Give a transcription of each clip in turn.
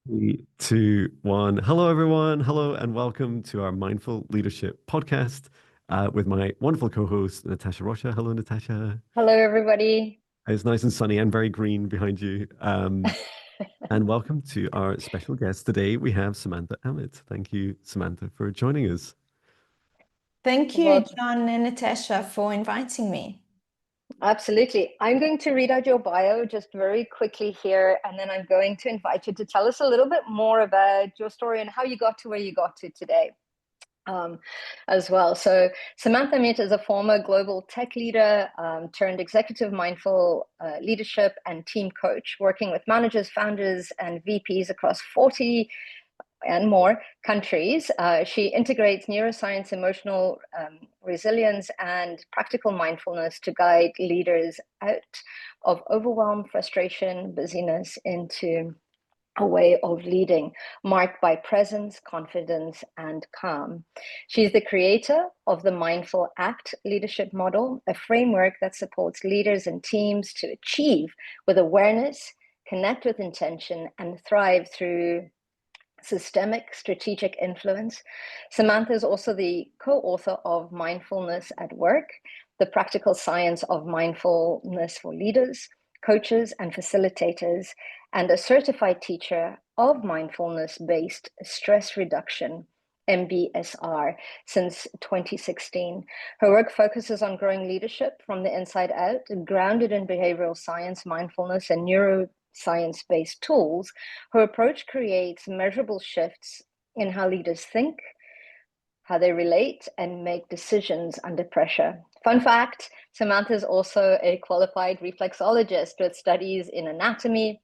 Three, two, one. Hello, everyone. Hello, and welcome to our Mindful Leadership podcast with my wonderful co-host, Natasha Rocha. Hello, Natasha. Hello, everybody. It's nice and sunny and very green behind you. And welcome to our special guest. Today, we have Samantha Amit. Thank you, Samantha, for joining us. Thank you, Well, Jon and Natasha, for inviting me. absolutely. I'm going to read out your bio just very quickly here, and then I'm going to invite you to tell us a little bit more about your story and how you got to where you got to today. As well. So Samantha Amit is a former global tech leader turned executive mindful leadership and team coach, working with managers, founders, and VPs across 40 and more countries. She integrates neuroscience, emotional resilience, and practical mindfulness to guide leaders out of overwhelm, frustration, busyness into a way of leading marked by presence, confidence, and calm. She's the creator of the Mindful Act leadership model, a framework that supports leaders and teams to achieve with awareness, connect with intention, and thrive through systemic strategic influence. Samantha is also the co-author of Mindfulness at Work, the practical science of mindfulness for leaders, coaches, and facilitators, and a certified teacher of mindfulness-based stress reduction, MBSR, since 2016. Her work focuses on growing leadership from the inside out, grounded in behavioral science, mindfulness, and neuroscience-based tools. Her approach creates measurable shifts in how leaders think, how they relate, and make decisions under pressure. Fun fact, Samantha is also a qualified reflexologist with studies in anatomy,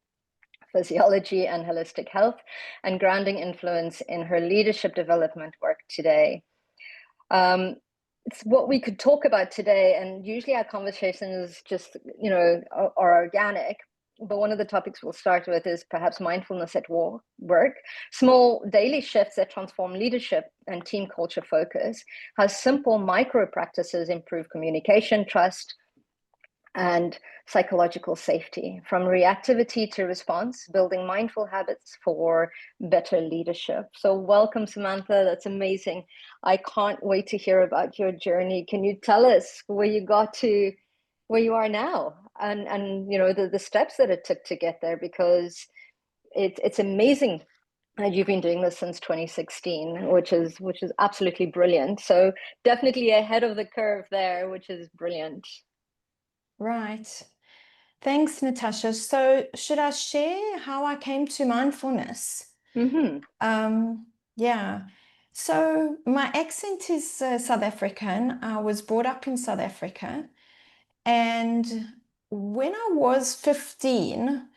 physiology, and holistic health, and grounding influence in her leadership development work today. It's what we could talk about today, and usually our conversations just, are organic. But one of the topics we'll start with is perhaps mindfulness at work, small daily shifts that transform leadership and team culture focus, how simple micro practices improve communication, trust, and psychological safety, from reactivity to response, building mindful habits for better leadership. So welcome, Samantha. That's amazing. I can't wait to hear about your journey. Can you tell us where you got to where you are now, and the steps that it took to get there? Because it's amazing that you've been doing this since 2016, which is absolutely brilliant. So definitely ahead of the curve there, which is brilliant. Right. Thanks, Natasha. So should I share how I came to mindfulness? Yeah. So my accent is South African. I was brought up in South Africa. And when I was 15,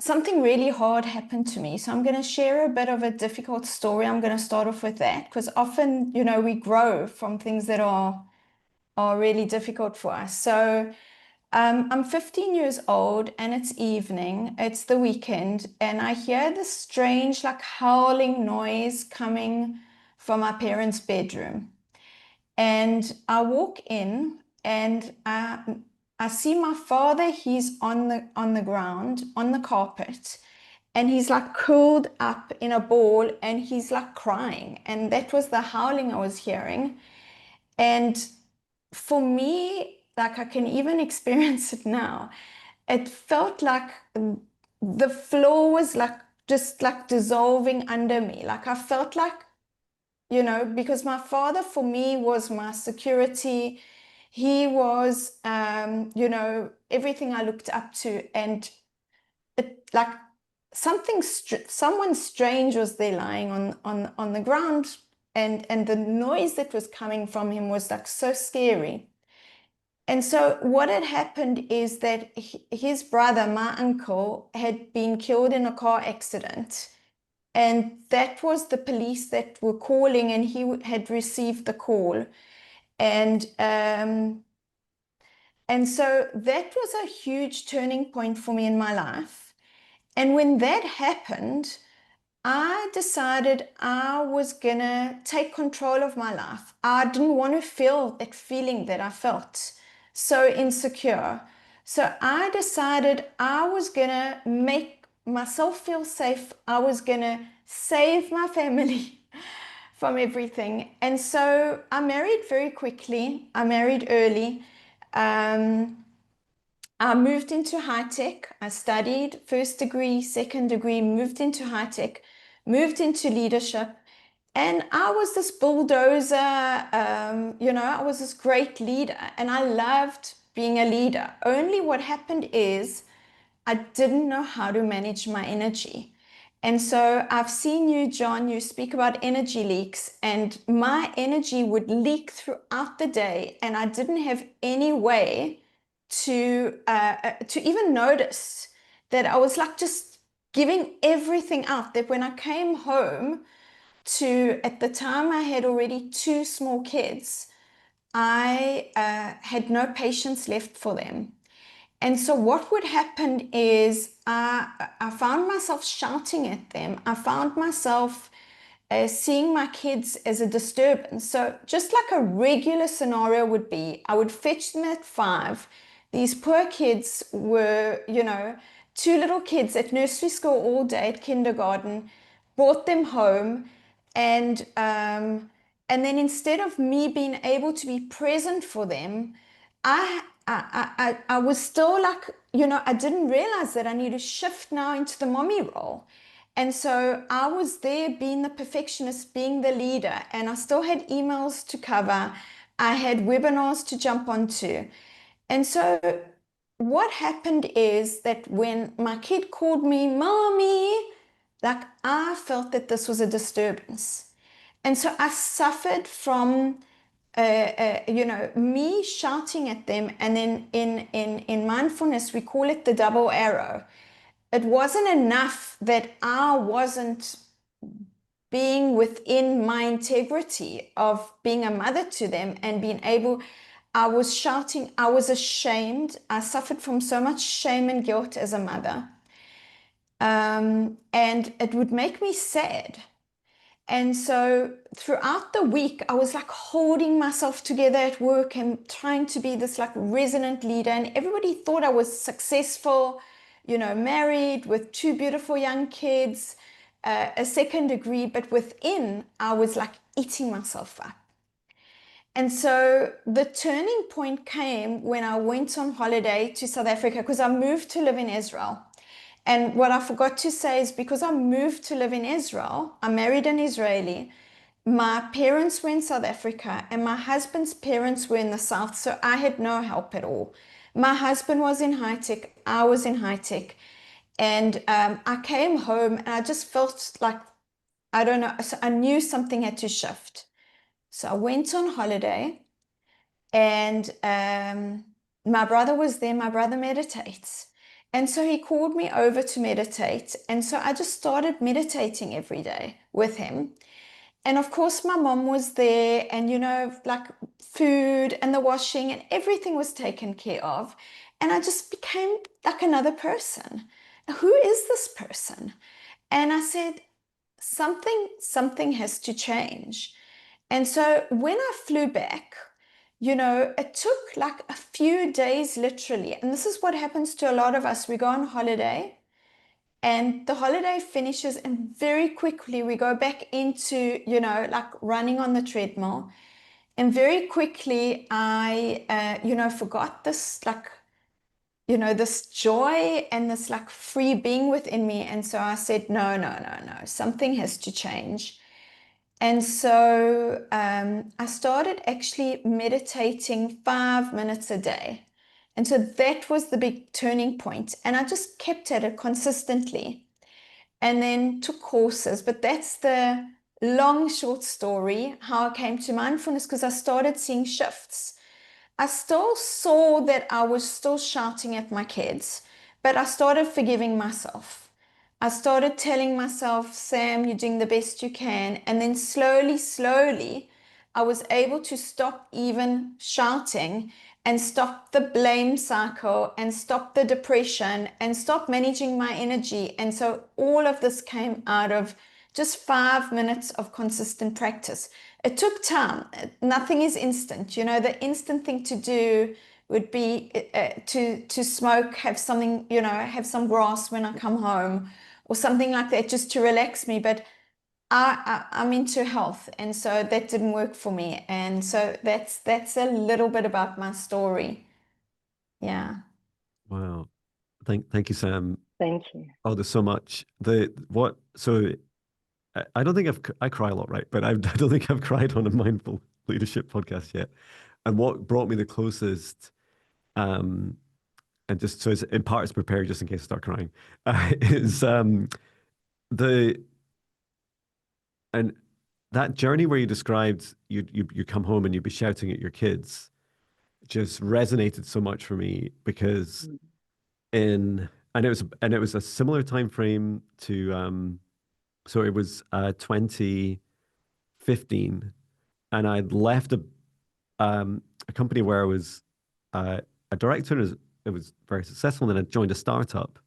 something really hard happened to me. So I'm going to share a bit of a difficult story. I'm going to start off with that because often, we grow from things that are really difficult for us. So I'm 15 years old and it's evening, it's the weekend, and I hear this strange, like howling noise coming from my parents' bedroom. And I walk in and I see my father. He's on the ground, on the carpet, and he's like curled up in a ball and he's like crying. And that was the howling I was hearing. And for me, like I can even experience it now, it felt like the floor was like just like dissolving under me. Like I felt like, because my father for me was my security. He was, everything I looked up to. And it like someone strange was there lying on the ground. And the noise that was coming from him was like so scary. And so what had happened is that his brother, my uncle, had been killed in a car accident. And that was the police that were calling, and he had received the call. And so that was a huge turning point for me in my life. And when that happened, I decided I was gonna take control of my life. I didn't want to feel that feeling that I felt, so insecure. So I decided I was going to make myself feel safe. I was going to save my family from everything. And so I married very quickly. I married early. I moved into high tech. I studied first degree, second degree, moved into high tech, moved into leadership. And I was this bulldozer, I was this great leader, and I loved being a leader. Only what happened is I didn't know how to manage my energy. And so I've seen you, Jon, you speak about energy leaks, and my energy would leak throughout the day, and I didn't have any way to even notice that I was like just giving everything out. That when I came home at the time I had already two small kids, I had no patience left for them. And so what would happen is I found myself shouting at them. I found myself seeing my kids as a disturbance. So just like a regular scenario would be, I would fetch them at 5. These poor kids were, two little kids at nursery school all day, at kindergarten, brought them home, and then instead of me being able to be present for them, I was still like, I didn't realize that I need to shift now into the mommy role. And so I was there being the perfectionist, being the leader, and I still had emails to cover. I had webinars to jump onto. And so what happened is that when my kid called me, Mommy, like I felt that this was a disturbance. And so I suffered from me shouting at them, and then in mindfulness we call it the double arrow. It wasn't enough that I wasn't being within my integrity of being a mother to them and being able. I was shouting, I was ashamed. I suffered from so much shame and guilt as a mother, and it would make me sad. And so throughout the week, I was like holding myself together at work and trying to be this like resonant leader. And everybody thought I was successful, married with 2 beautiful young kids, a second degree. But within, I was like eating myself up. And so the turning point came when I went on holiday to South Africa, because I moved to live in Israel. And what I forgot to say is, because I moved to live in Israel, I married an Israeli. My parents were in South Africa and my husband's parents were in the South, so I had no help at all. My husband was in high tech, I was in high tech. And I came home and I just felt like, I don't know, so I knew something had to shift. So I went on holiday, and my brother was there. My brother meditates. And so he called me over to meditate. And so I just started meditating every day with him. And of course, my mom was there, and, like food and the washing and everything was taken care of. And I just became like another person. Who is this person? And I said, something has to change. And so when I flew back, it took like a few days literally. And this is what happens to a lot of us. We go on holiday and the holiday finishes, and very quickly we go back into, like running on the treadmill. And very quickly I, forgot this, like, this joy and this like free being within me. And so I said, no, no, no, no, something has to change. And so I started actually meditating 5 minutes a day. And so that was the big turning point. And I just kept at it consistently and then took courses. But that's the long, short story, how I came to mindfulness, because I started seeing shifts. I still saw that I was still shouting at my kids, but I started forgiving myself. I started telling myself, Sam, you're doing the best you can. And then slowly, slowly, I was able to stop even shouting and stop the blame cycle and stop the depression and stop managing my energy. And so all of this came out of just 5 minutes of consistent practice. It took time. Nothing is instant. The instant thing to do would be to smoke, have something, have some grass when I come home or something like that, just to relax me. But I'm into health, and so that didn't work for me. And so that's a little bit about my story. Yeah. Wow. Thank you, Sam. Thank you. Oh, there's so much. So I don't think I cry a lot, right? But I don't think I've cried on a mindful leadership podcast yet. And what brought me the closest, um, and just so it's in part it's prepared just in case I start crying, is the and that journey where you described you come home and you'd be shouting at your kids just resonated so much for me because in and it was a similar time frame to so it was 2015 and I'd left a company where I was a director and it was very successful and then I joined a startup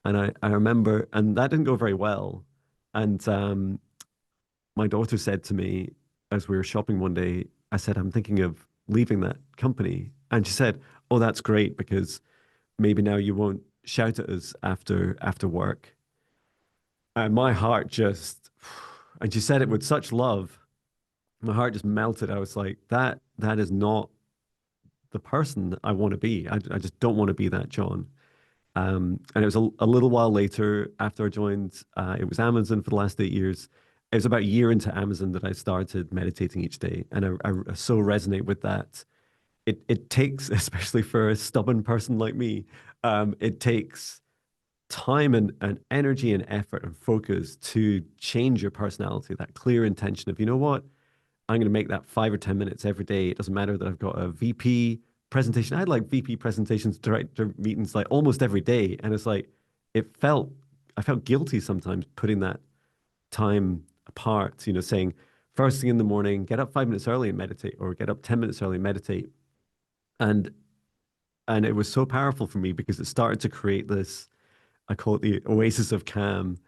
and I remember and that didn't go very well and my daughter said to me as we were shopping one day, I said, I'm thinking of leaving that company. And she said, oh, that's great because maybe now you won't shout at us after work. And my heart just, and she said it with such love. My heart just melted. I was like, that is not the person I want to be. I just don't want to be that John. And it was a little while later after I joined, it was Amazon for the last 8 years. It was about a year into Amazon that I started meditating each day. And I so resonate with that. It takes, especially for a stubborn person like me, it takes time and energy and effort and focus to change your personality, that clear intention of, you know what? I'm going to make that 5 or 10 minutes every day. It doesn't matter that I've got a VP presentation. I had like VP presentations, director meetings, like almost every day. And it's like, I felt guilty sometimes putting that time apart, saying first thing in the morning, get up 5 minutes early and meditate, or get up 10 minutes early and meditate. And, and it was so powerful for me because it started to create this, I call it the oasis of calm,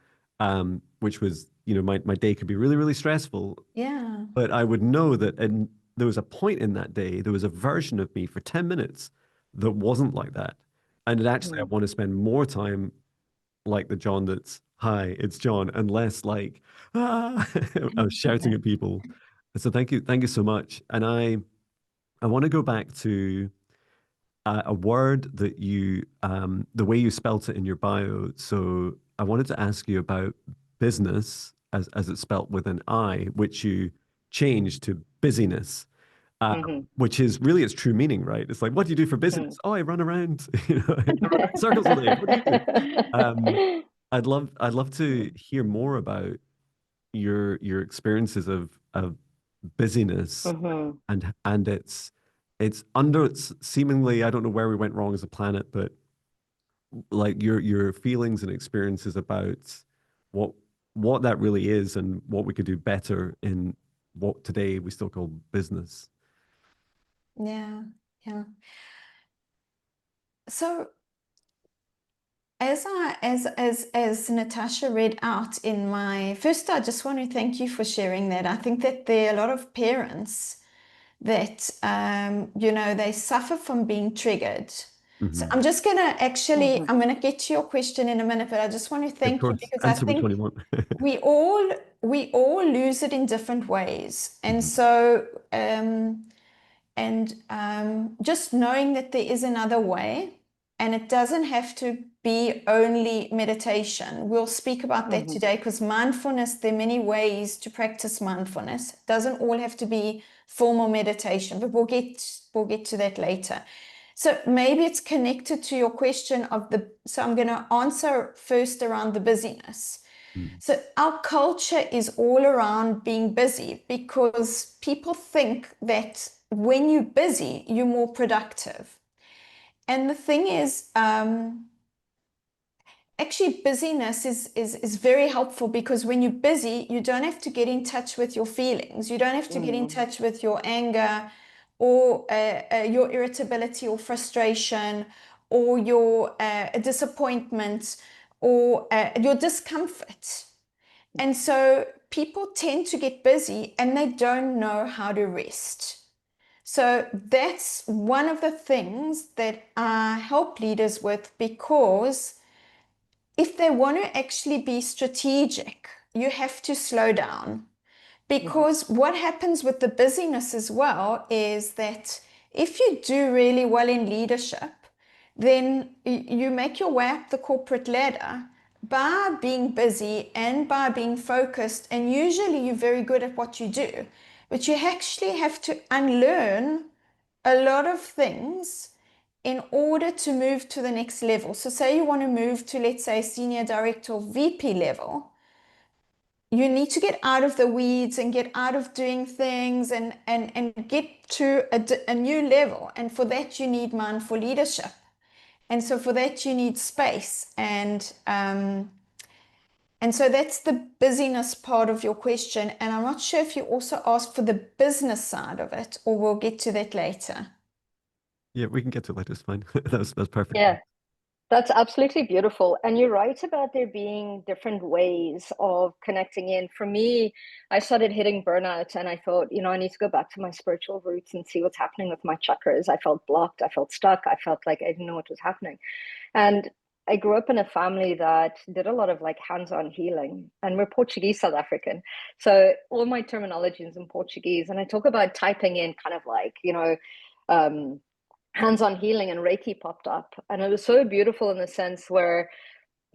which was, my day could be really, really stressful. Yeah. But I would know that and there was a point in that day, there was a version of me for 10 minutes that wasn't like that. And it actually, I want to spend more time like the John that's, hi, it's John, and less like, I was shouting at people. So thank you so much. And I want to go back to a word that the way you spelt it in your bio. So I wanted to ask you about business as it's spelt with an I, which you changed to busyness, which is really its true meaning, right? It's like, what do you do for business? Oh, I run around, I run around in circles all day. What do you do? I'd love to hear more about your experiences of busyness and it's under it's seemingly I don't know where we went wrong as a planet, but like your feelings and experiences about what what that really is and what we could do better in what today we still call business. Yeah. Yeah. So as Natasha read out in my first, I just want to thank you for sharing that. I think that there are a lot of parents that they suffer from being triggered. So I'm just gonna I'm gonna get to your question in a minute, but I just want to Of thank you course, because I answer which think one you want. we all lose it in different ways. And so just knowing that there is another way and it doesn't have to be only meditation. We'll speak about that today because mindfulness, there are many ways to practice mindfulness. It doesn't all have to be formal meditation, but we'll get to that later. So maybe it's connected to your question so I'm going to answer first around the busyness. So our culture is all around being busy because people think that when you're busy, you're more productive. And the thing is, actually busyness is very helpful because when you're busy, you don't have to get in touch with your feelings. You don't have to get in touch with your anger or your irritability or frustration or your disappointment or your discomfort. And so people tend to get busy and they don't know how to rest. So that's one of the things that I help leaders with, because if they want to actually be strategic, you have to slow down. Because what happens with the busyness as well is that if you do really well in leadership, then you make your way up the corporate ladder by being busy and by being focused. And usually you're very good at what you do, but you actually have to unlearn a lot of things in order to move to the next level. So say you want to move to, let's say, senior director or VP level, you need to get out of the weeds and get out of doing things and get to a new level. And for that, you need mindful leadership. And so for that, you need space. And so that's the busyness part of your question. And I'm not sure if you also asked for the business side of it, or we'll get to that later. Yeah, we can get to it later. It's fine. That's perfect. Yeah. That's absolutely beautiful. And you're right about there being different ways of connecting in. For me, I started hitting burnout and I thought, I need to go back to my spiritual roots and see what's happening with my chakras. I felt blocked. I felt stuck. I felt like I didn't know what was happening. And I grew up in a family that did a lot of like hands-on healing, and we're Portuguese South African. So all my terminology is in Portuguese. And I talk about typing in kind of like, um, hands-on healing, and Reiki popped up. And it was so beautiful in the sense where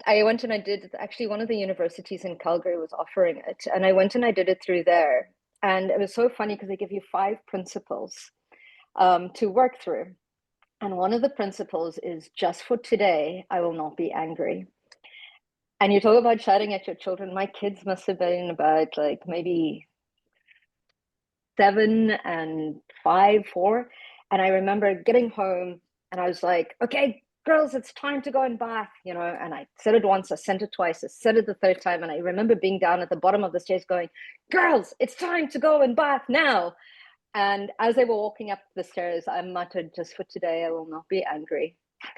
I went and I did, actually one of the universities in Calgary was offering it. And I went and I did it through there. And it was so funny because they give you 5 principles to work through. And one of the principles is, just for today, I will not be angry. And you talk about shouting at your children. My kids must have been about like maybe 7 and 5, 4. And I remember getting home and I was like, okay, girls, it's time to go and bath, and I said it once, I said it twice, I said it the third time. And I remember being down at the bottom of the stairs going, girls, it's time to go and bath now. And as they were walking up the stairs, I muttered, just for today, I will not be angry.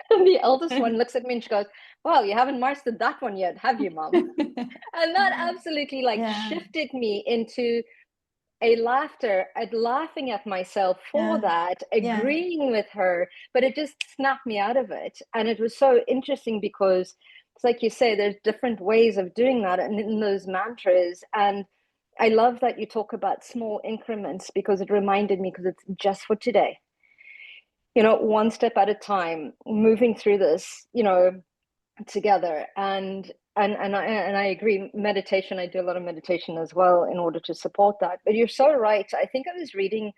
And the eldest one looks at me and she goes, well, you haven't mastered that one yet, have you, Mom? And that absolutely shifted me into a laughter at laughing at myself for that, agreeing with her, but it just snapped me out of it. And it was so interesting because it's like you say, there's different ways of doing that and in those mantras. And I love that you talk about small increments, because it reminded me, because it's just for today, one step at a time, moving through this, together. And I agree, meditation, I do a lot of meditation as well in order to support that. But you're so right. I think I was reading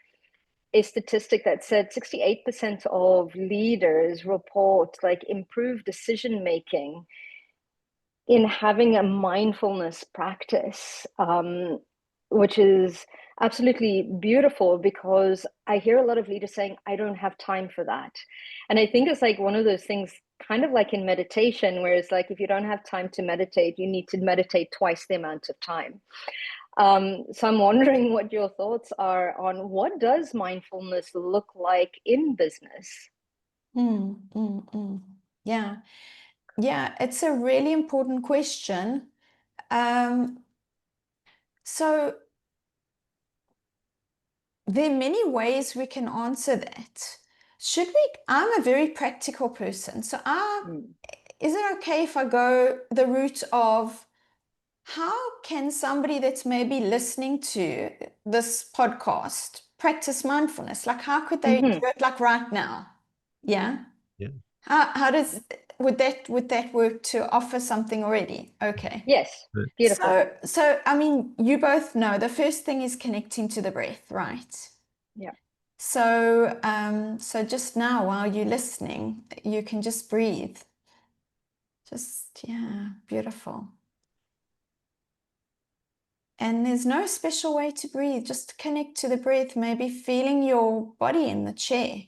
a statistic that said 68% of leaders report like improved decision making in having a mindfulness practice, which is absolutely beautiful, because I hear a lot of leaders saying, I don't have time for that. And I think it's like one of those things, kind of like in meditation, where it's like, if you don't have time to meditate, you need to meditate twice the amount of time. So I'm wondering what your thoughts are on what does mindfulness look like in business? Yeah. Yeah, it's a really important question. So there are many ways we can answer that. I'm a very practical person. So is it okay if I go the route of, how can somebody that's maybe listening to this podcast practice mindfulness? Like, how could they do it like right now? Yeah. Yeah. Would that work to offer something already? Okay. Yes. Beautiful. So I mean, you both know the first thing is connecting to the breath, right? Yeah. So so just now while you're listening, you can just breathe. Beautiful. And there's no special way to breathe, just connect to the breath, maybe feeling your body in the chair.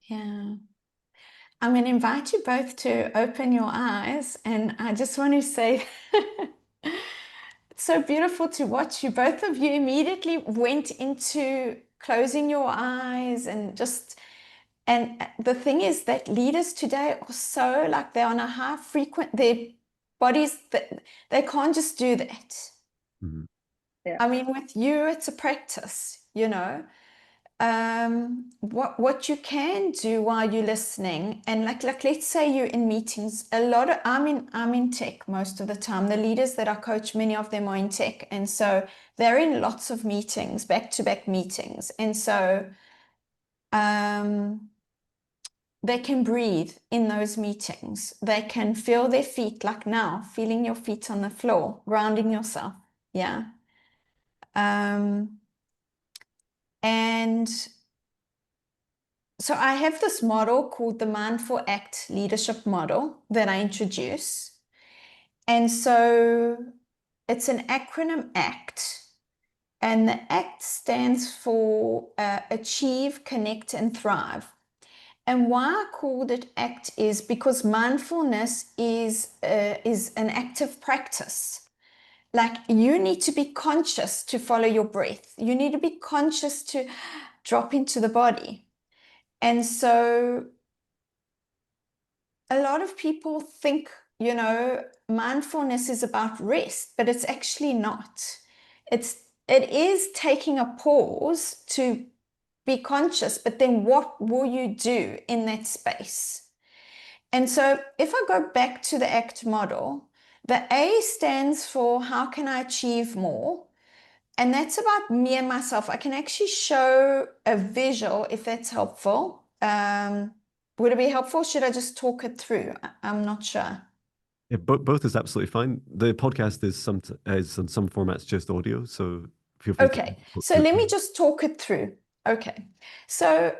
Yeah. I'm going to invite you both to open your eyes, and I just want to say it's so beautiful to watch you. Both of you immediately went into closing your eyes and the thing is that leaders today are so like they're on a high frequency, bodies, they can't just do that. Mm-hmm. Yeah. I mean, with you, it's a practice, you know. What you can do while you're listening, and like let's say you're in meetings, I'm in tech most of the time. The leaders that I coach, many of them are in tech, and so they're in lots of meetings, back-to-back meetings, and so they can breathe in those meetings. They can feel their feet, like now, feeling your feet on the floor, grounding yourself. Yeah. And so I have this model called the Mindful Act Leadership Model that I introduce. And so it's an acronym ACT. And the ACT stands for Achieve, Connect, and Thrive. And why I called it ACT is because mindfulness is an active practice. Like, you need to be conscious to follow your breath. You need to be conscious to drop into the body. And so a lot of people think, you know, mindfulness is about rest, but it's actually not. It is taking a pause to be conscious, but then what will you do in that space? And so if I go back to the ACT model, the A stands for how can I achieve more? And that's about me and myself. I can actually show a visual if that's helpful. Would it be helpful? Should I just talk it through? I'm not sure. Yeah, both is absolutely fine. The podcast is in some formats just audio, so feel free to Okay, so let me just talk it through. Okay, so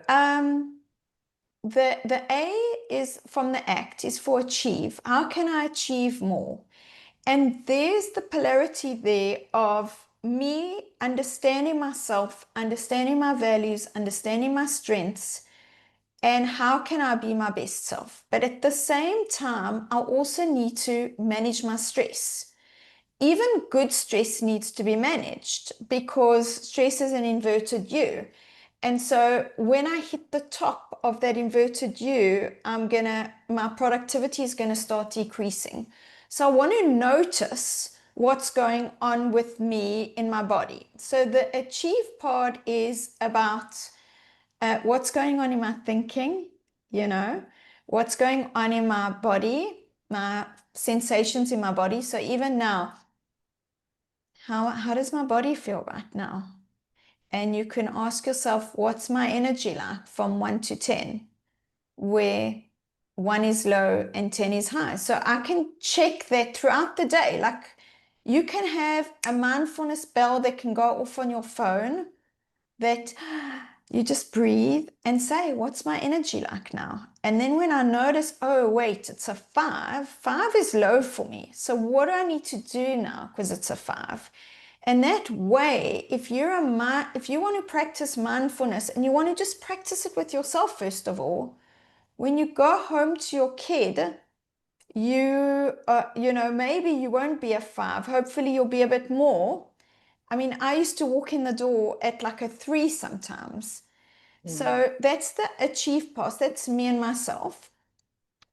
the A is from the ACT is for achieve. How can I achieve more? And there's the polarity there of me understanding myself, understanding my values, understanding my strengths, and how can I be my best self. But at the same time, I also need to manage my stress. Even good stress needs to be managed because stress is an inverted U. And so when I hit the top of that inverted U, my productivity is gonna start decreasing. So I want to notice what's going on with me in my body. So the achieve part is about what's going on in my thinking, you know, what's going on in my body, my sensations in my body. So even now, how does my body feel right now? And you can ask yourself, what's my energy like from 1 to 10, where 1 is low and 10 is high. So I can check that throughout the day. Like, you can have a mindfulness bell that can go off on your phone that you just breathe and say, what's my energy like now? And then when I notice, oh, wait, it's a 5, 5 is low for me. So what do I need to do now? Because it's a 5. And that way, if you want to practice mindfulness and you want to just practice it with yourself, first of all, when you go home to your kid, maybe you won't be a 5. Hopefully you'll be a bit more. I mean, I used to walk in the door at like a 3 sometimes. So that's the achieve part. That's me and myself.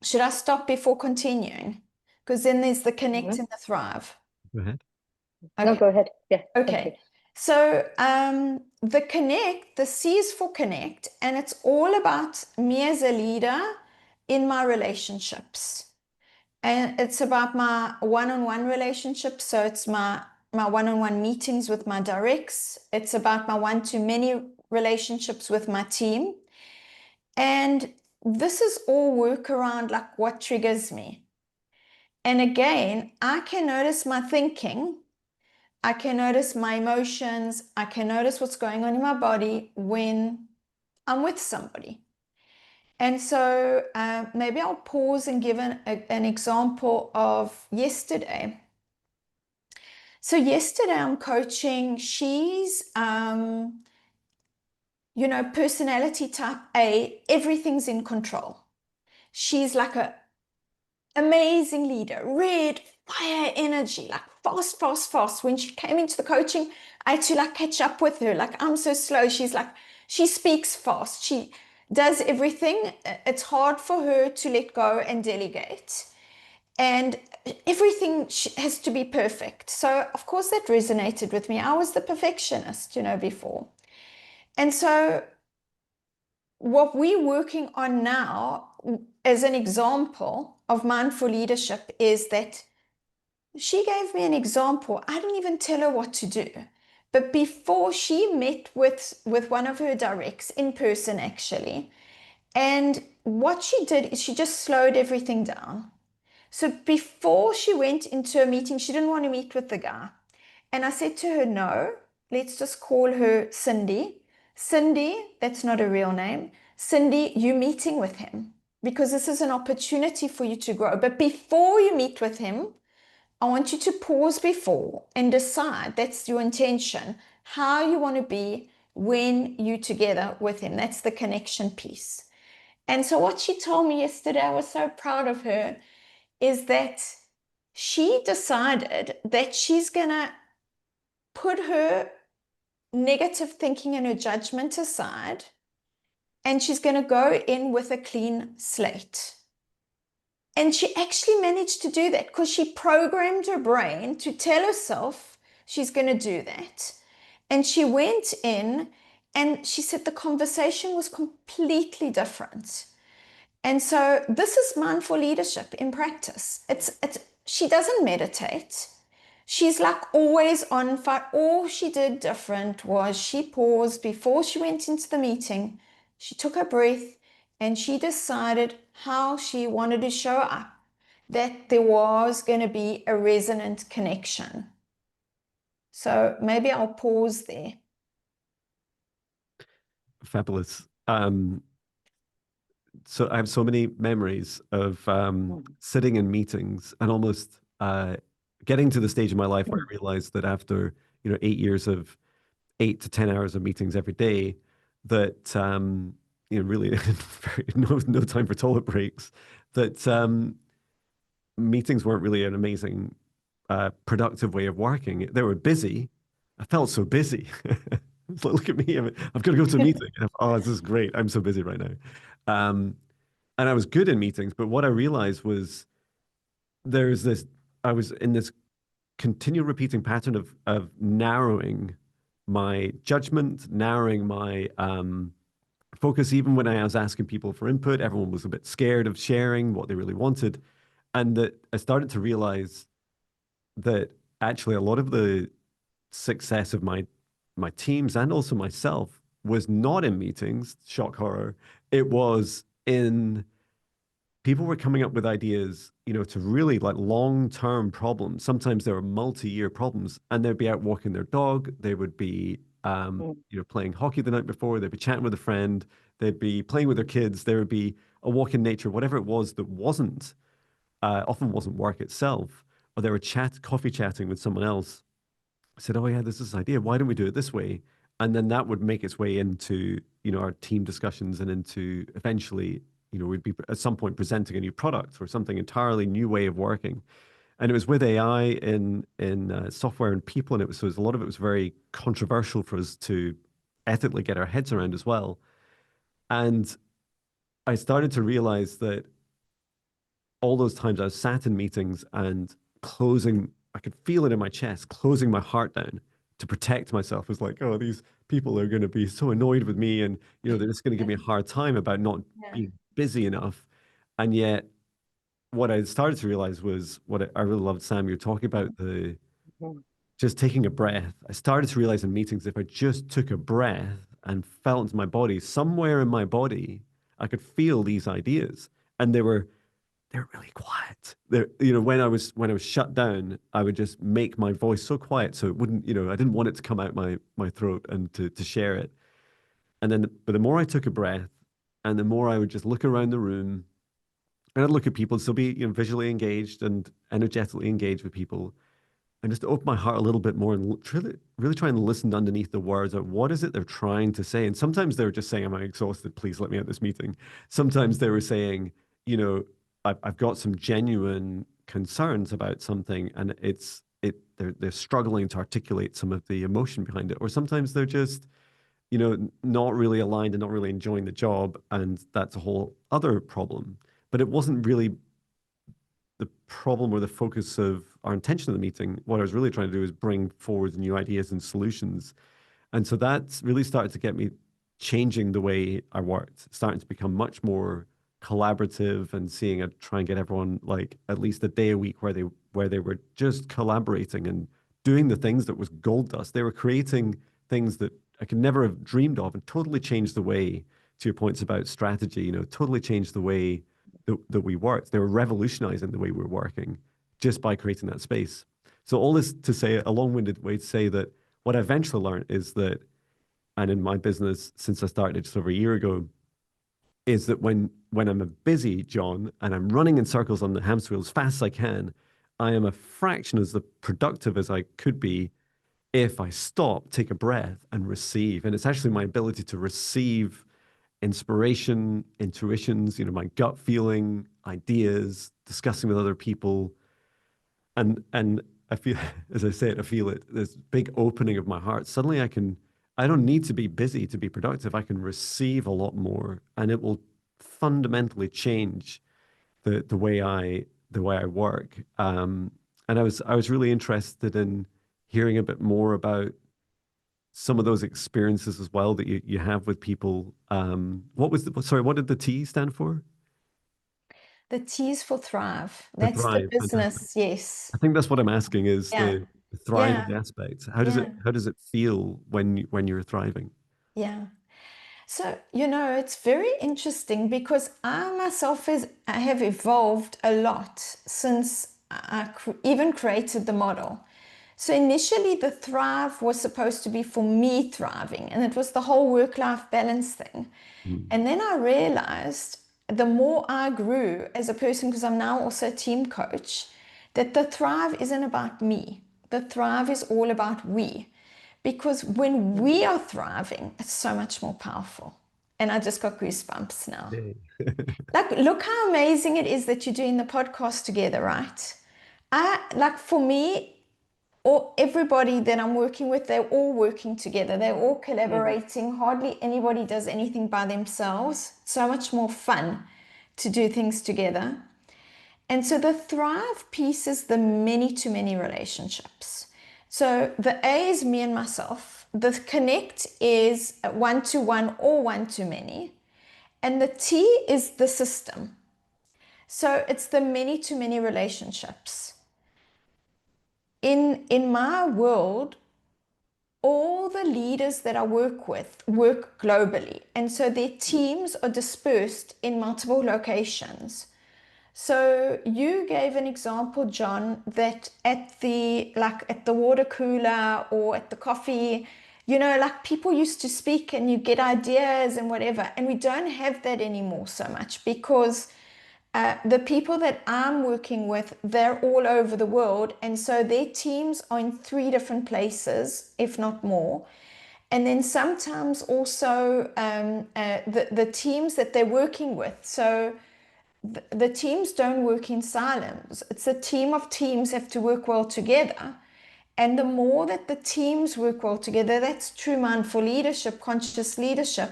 Should I stop before continuing? Because then there's the connect and the thrive. go ahead. No, Okay. go ahead. Yeah. Thank you. Okay. So the connect, the C is for connect, and it's all about me as a leader in my relationships. And it's about my one-on-one relationships. So it's my one-on-one meetings with my directs. It's about my one-to-many relationships with my team. And this is all work around like what triggers me. And again, I can notice my thinking. I can notice my emotions. I can notice what's going on in my body when I'm with somebody. And so maybe I'll pause and give an example of yesterday. So yesterday I'm coaching, she's, personality type A, everything's in control. She's like a amazing leader, red fire energy, like fast, fast, fast. When she came into the coaching, I had to like catch up with her. Like, I'm so slow. She's like, she speaks fast. She does everything. It's hard for her to let go and delegate. and everything has to be perfect. So, of course, that resonated with me. I was the perfectionist, before. And so, what we're working on now, as an example of mindful leadership, is that she gave me an example. I didn't even tell her what to do. But before, she met with one of her directs in person, actually. And what she did is she just slowed everything down. So before she went into a meeting, she didn't want to meet with the guy. And I said to her, no, let's just call her Cindy. Cindy, that's not a real name. Cindy, you're meeting with him because this is an opportunity for you to grow. But before you meet with him, I want you to pause before and decide, that's your intention, how you want to be when you're together with him. That's the connection piece. And so what she told me yesterday, I was so proud of her, is that she decided that she's going to put her negative thinking and her judgment aside, and she's going to go in with a clean slate. And she actually managed to do that because she programmed her brain to tell herself she's going to do that. And she went in and she said the conversation was completely different. And so this is mindful leadership in practice. She doesn't meditate. She's like always on fire. All she did different was she paused before she went into the meeting. She took a breath and she decided how she wanted to show up, that there was going to be a resonant connection. So maybe I'll pause there. Fabulous. So I have so many memories of sitting in meetings and almost getting to the stage in my life where I realized that after 8 years of 8 to 10 hours of meetings every day, that really no time for toilet breaks. That meetings weren't really an amazing, productive way of working. They were busy. I felt so busy. It's like, look at me. I've got to go to a meeting. Oh, this is great. I'm so busy right now. And I was good in meetings, but what I realized was there's this, I was in this continual repeating pattern of narrowing my judgment, narrowing my focus. Even when I was asking people for input, everyone was a bit scared of sharing what they really wanted. And that I started to realize that actually a lot of the success of my teams and also myself was not in meetings, shock horror. It was in people were coming up with ideas, to really like long-term problems. Sometimes there were multi-year problems, and they'd be out walking their dog. They would be, playing hockey the night before. They'd be chatting with a friend. They'd be playing with their kids. There would be a walk in nature, whatever it was that often wasn't work itself. Or they were coffee chatting with someone else. I said, "Oh yeah, there's this idea. Why don't we do it this way?" And then that would make its way into, our team discussions and into eventually, we'd be at some point presenting a new product or something entirely new way of working. And it was with AI in software and people, and so a lot of it was very controversial for us to ethically get our heads around as well. And I started to realize that all those times I was sat in meetings and I could feel it in my chest, closing my heart down to protect myself. It was like, oh, these people are going to be so annoyed with me, and they're just going to give me a hard time about not being busy enough. And yet, what I started to realize was I really loved, Sam, you're talking about the just taking a breath. I started to realize in meetings, if I just took a breath and felt into my body, somewhere in my body, I could feel these ideas, and they're really quiet. When I was shut down, I would just make my voice so quiet so it wouldn't, I didn't want it to come out my throat and to share it. And then, but the more I took a breath, and the more I would just look around the room, and I'd look at people, still be, visually engaged and energetically engaged with people, and just open my heart a little bit more and really, really try and listen underneath the words of what is it they're trying to say. And sometimes they were just saying, "Am I exhausted? Please let me out this meeting." Sometimes they were saying, I've got some genuine concerns about something, and they're struggling to articulate some of the emotion behind it. Or sometimes they're just, not really aligned and not really enjoying the job, and that's a whole other problem. But it wasn't really the problem or the focus of our intention of the meeting, what I was really trying to do is bring forward new ideas and solutions. And so that's really started to get me changing the way I worked, starting to become much more collaborative and seeing it try and get everyone like at least a day a week where they were just collaborating and doing the things that was gold dust. They were creating things that I could never have dreamed of and totally changed the way, to your points about strategy, totally changed the way that we worked. They were revolutionizing the way we were working just by creating that space. So all this to say, a long-winded way to say that what I eventually learned is that, and in my business since I started just over a year ago, is that when I'm busy, Jon, and I'm running in circles on the hamster wheel as fast as I can, I am a fraction as productive as I could be if I stop, take a breath, and receive. And it's actually my ability to receive inspiration, intuitions, my gut feeling, ideas, discussing with other people. And I feel, as I say it, I feel it, this big opening of my heart. Suddenly I don't need to be busy to be productive. I can receive a lot more, and it will fundamentally change the way I work. And I was really interested in hearing a bit more about some of those experiences as well that you have with people. What did the T stand for? The T is for thrive. The That's the thrive. Fantastic. business, yes. I think that's what I'm asking is Yeah, the yeah, thriving aspect. yeah, How does it feel when you're thriving? yeah. So, it's very interesting because I myself I have evolved a lot since I even created the model. So initially the thrive was supposed to be for me thriving, and it was the whole work-life balance thing. Mm. And then I realized the more I grew as a person, because I'm now also a team coach, that the thrive isn't about me. The thrive is all about we. Because when we are thriving, it's so much more powerful. And I just got goosebumps now. Yay. Like, look how amazing it is that you're doing the podcast together, right? Like for me, or everybody that I'm working with, they're all working together. They're all collaborating. Hardly anybody does anything by themselves. So much more fun to do things together. And so the thrive piece is the many to many relationships. So the A is me and myself. The connect is one to one or one to many. And the T is the system. So it's the many to many relationships. In my world, all the leaders that I work with work globally. And so their teams are dispersed in multiple locations. So you gave an example, Jon, that at the water cooler or at the coffee, like people used to speak and you get ideas and whatever. And we don't have that anymore so much because the people that I'm working with, they're all over the world. And so their teams are in 3 different places, if not more. And then sometimes also the teams that they're working with. So the teams don't work in silence. It's a team of teams have to work well together. And the more that the teams work well together, that's true mindful leadership, conscious leadership,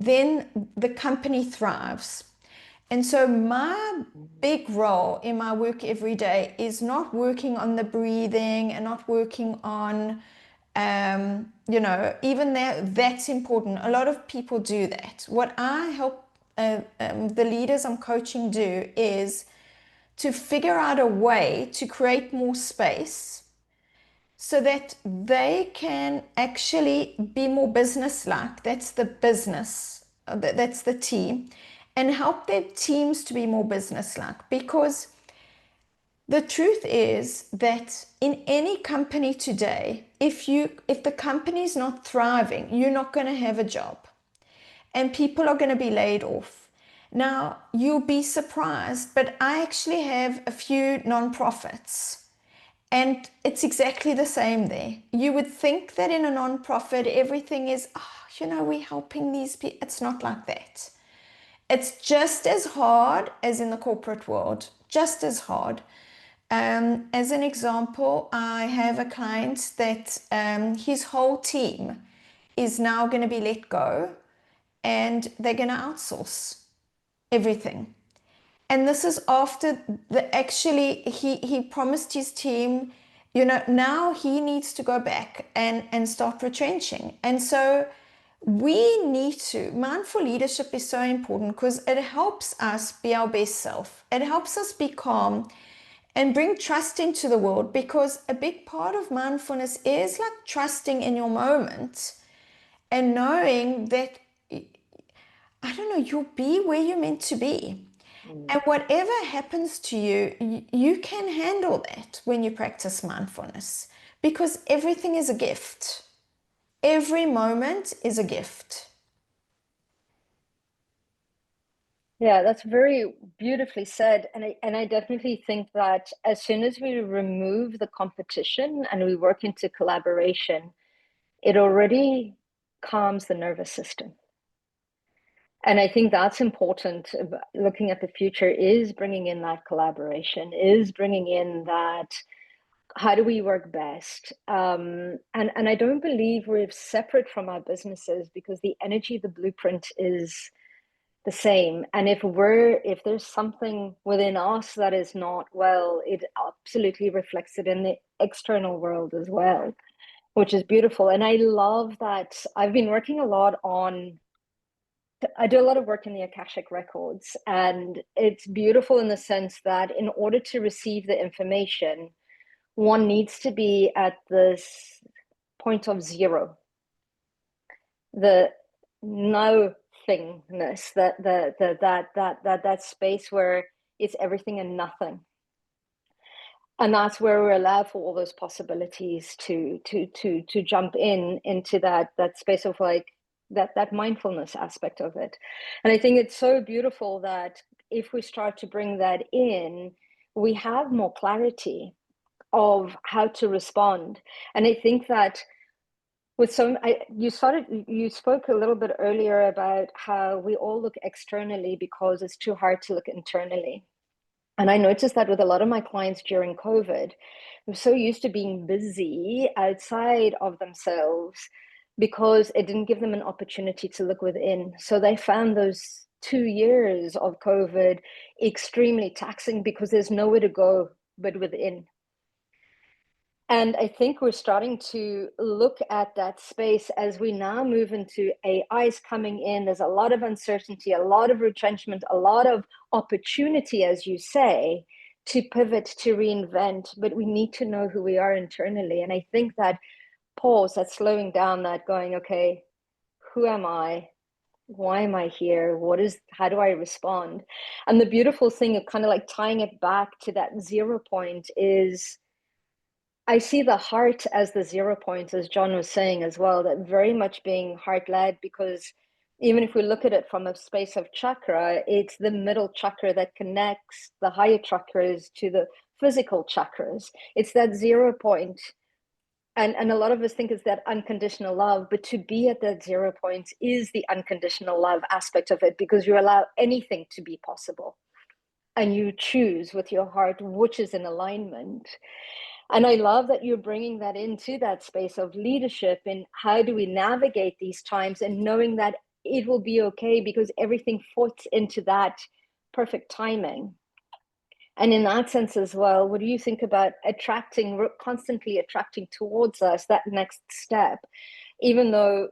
then the company thrives. And so my big role in my work every day is not working on the breathing and not working on, even that's important. A lot of people do that. What I help the leaders I'm coaching do is to figure out a way to create more space so that they can actually be more business-like. That's the business, that's the team, and help their teams to be more business-like. Because the truth is that in any company today, if the company is not thriving, you're not going to have a job, and people are going to be laid off. Now, you'll be surprised, but I actually have a few nonprofits. And it's exactly the same there. You would think that in a nonprofit, everything is, we're helping these people. It's not like that. It's just as hard as in the corporate world, just as hard. As an example, I have a client that his whole team is now going to be let go and they're going to outsource everything. And this is after he promised his team, now he needs to go back and start retrenching. And so mindful leadership is so important because it helps us be our best self. It helps us be calm and bring trust into the world, because a big part of mindfulness is like trusting in your moment and knowing that, I don't know, you'll be where you're meant to be. And whatever happens to you, you can handle that when you practice mindfulness, because everything is a gift. Every moment is a gift. Yeah, that's very beautifully said. And I definitely think that as soon as we remove the competition and we work into collaboration, it already calms the nervous system. And I think that's important. Looking at the future is bringing in that collaboration, is bringing in that, how do we work best? And I don't believe we're separate from our businesses, because the energy, the blueprint is the same. And if there's something within us that is not well, it absolutely reflects it in the external world as well, which is beautiful. And I love that. I've been working a lot on, I do a lot of work in the Akashic records, and it's beautiful in the sense that in order to receive the information, one needs to be at this point of zero, the nothingness, that space where it's everything and nothing. And that's where we're allowed for all those possibilities to jump into that space of like that mindfulness aspect of it. And I think it's so beautiful that if we start to bring that in, we have more clarity of how to respond. And I think that with you spoke a little bit earlier about how we all look externally because it's too hard to look internally. And I noticed that with a lot of my clients during COVID, they're so used to being busy outside of themselves because it didn't give them an opportunity to look within. So they found those 2 years of COVID extremely taxing because there's nowhere to go but within. And I think we're starting to look at that space as we now move into AIs coming in. There's a lot of uncertainty, a lot of retrenchment, a lot of opportunity, as you say, to pivot, to reinvent. But we need to know who we are internally. And I think that pause, that slowing down, that going, okay, who am I? Why am I here? How do I respond? And the beautiful thing of kind of like tying it back to that 0 point is, I see the heart as the 0 point, as Jon was saying as well, that very much being heart led, because even if we look at it from a space of chakra, it's the middle chakra that connects the higher chakras to the physical chakras. It's that 0 point. And a lot of us think it's that unconditional love, but to be at that 0 point is the unconditional love aspect of it, because you allow anything to be possible. And you choose with your heart which is in alignment. And I love that you're bringing that into that space of leadership, and how do we navigate these times, and knowing that it will be okay because everything fits into that perfect timing. And in that sense as well, what do you think about constantly attracting towards us that next step, even though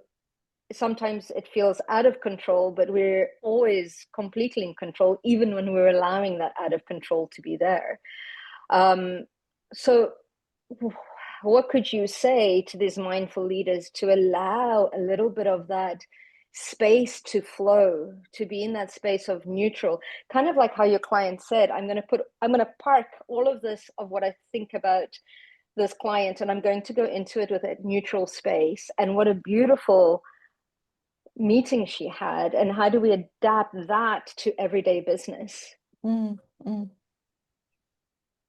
sometimes it feels out of control, but we're always completely in control, even when we're allowing that out of control to be there. So what could you say to these mindful leaders to allow a little bit of that space to flow, to be in that space of neutral, kind of like how your client said, I'm going to park all of this of what I think about this client, and I'm going to go into it with a neutral space. And what a beautiful meeting she had. And how do we adapt that to everyday business?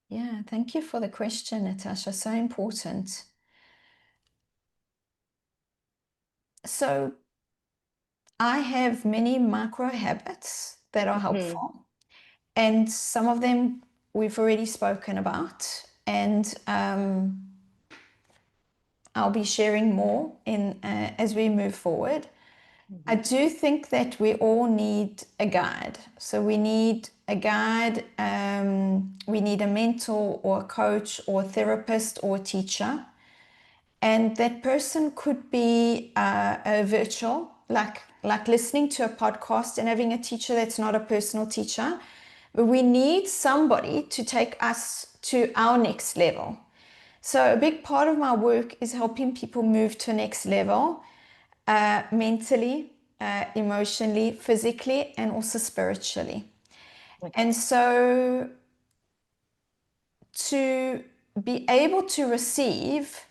Yeah, thank you for the question, Natasha. So important. So I have many micro habits that are helpful, and some of them we've already spoken about, and I'll be sharing more as we move forward. I do think that we all need a guide. So we need a guide, we need a mentor or a coach or a therapist or a teacher. And that person could be a virtual, like listening to a podcast and having a teacher that's not a personal teacher. But we need somebody to take us to our next level. So a big part of my work is helping people move to a next level, mentally, emotionally, physically, and also spiritually. And so to be able to receive,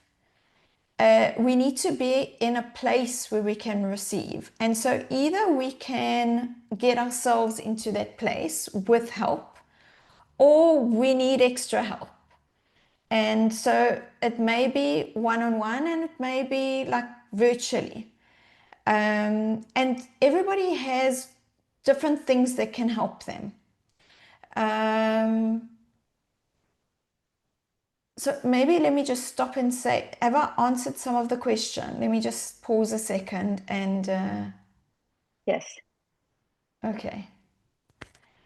we need to be in a place where we can receive. And so either we can get ourselves into that place with help, or we need extra help. And so it may be one-on-one and it may be like virtually. And everybody has different things that can help them. So maybe let me just stop and say, have I answered some of the question? Let me just pause a second and Yes. okay.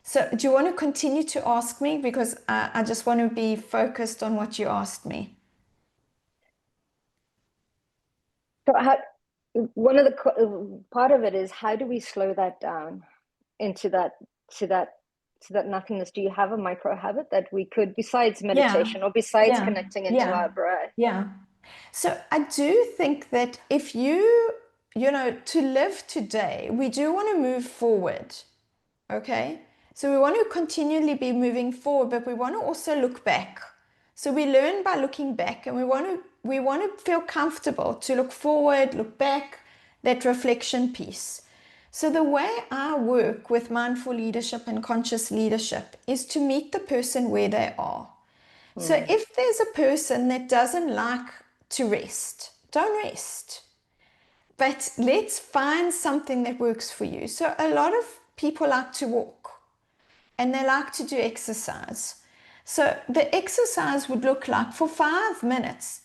So do you want to continue to ask me? Because I just want to be focused on what you asked me. So one of the part of it is, how do we slow that down into that nothingness? Do you have a micro habit that we could, besides meditation or besides connecting into our breath? Yeah. So I do think that if you know, to live today, we do want to move forward. Okay. So we want to continually be moving forward, but we want to also look back. So we learn by looking back, and we want to feel comfortable to look forward, look back, that reflection piece. So the way I work with mindful leadership and conscious leadership is to meet the person where they are. So if there's a person that doesn't like to rest, don't rest. But let's find something that works for you. So a lot of people like to walk and they like to do exercise. So the exercise would look like, for 5 minutes,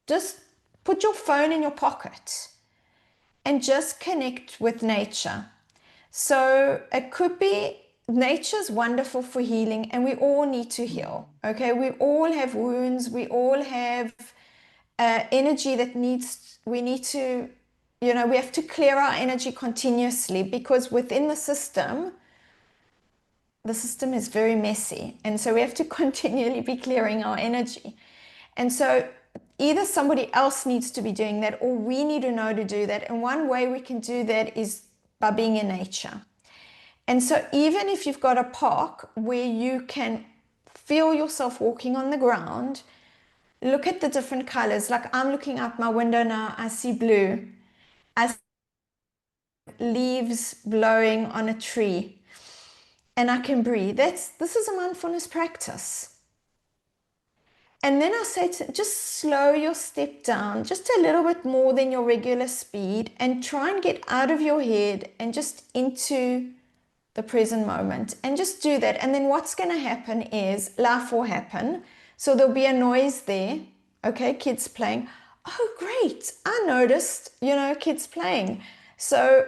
just put your phone in your pocket and just connect with nature. So it could be, nature's wonderful for healing, and we all need to heal. Okay, we all have wounds, we all have energy that we need to, we have to clear our energy continuously, because within the system is very messy. And so we have to continually be clearing our energy. And so either somebody else needs to be doing that, or we need to know to do that. And one way we can do that is by being in nature. And so even if you've got a park where you can feel yourself walking on the ground, look at the different colors. Like I'm looking out my window now, I see blue. I see leaves blowing on a tree, and I can breathe. This is a mindfulness practice. And then I say just slow your step down just a little bit more than your regular speed, and try and get out of your head and just into the present moment, and just do that. And then what's going to happen is life will happen. So there'll be a noise there. Okay, kids playing. Oh, great. I noticed, kids playing. So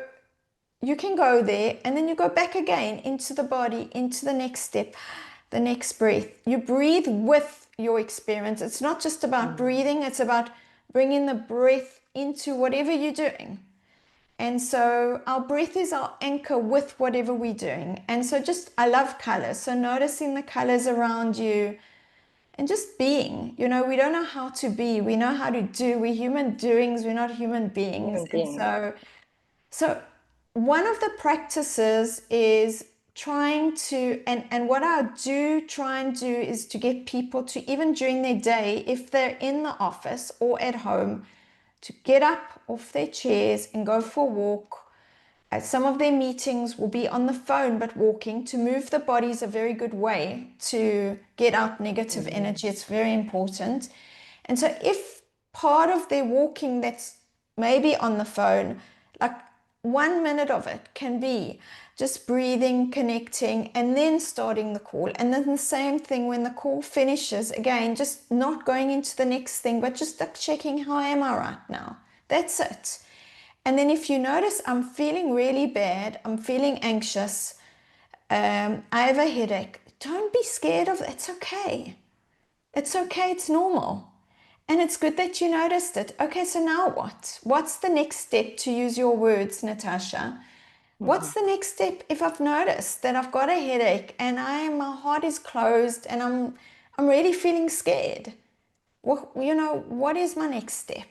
you can go there, and then you go back again into the body, into the next step, the next breath. You breathe with your experience. It's not just about breathing, it's about bringing the breath into whatever you're doing. And so our breath is our anchor with whatever we're doing. And so I love colors. So noticing the colors around you and just being, we don't know how to be. We know how to do. We're human doings. We're not human beings. And so one of the practices is trying to, and what I do try and do is to get people to, even during their day, if they're in the office or at home, to get up off their chairs and go for a walk. Some of their meetings will be on the phone, but walking, to move the body is a very good way to get out negative energy. It's very important. And so if part of their walking that's maybe on the phone, like 1 minute of it can be just breathing, connecting, and then starting the call. And then the same thing when the call finishes, again, just not going into the next thing, but just like checking, how am I right now? That's it. And then if you notice, I'm feeling really bad, I'm feeling anxious, I have a headache, don't be scared of it. It's okay. It's okay. It's normal. And it's good that you noticed it. Okay, so now what? What's the next step, to use your words, Natasha? What's the next step if I've noticed that I've got a headache and my heart is closed and I'm really feeling scared? Well, what is my next step?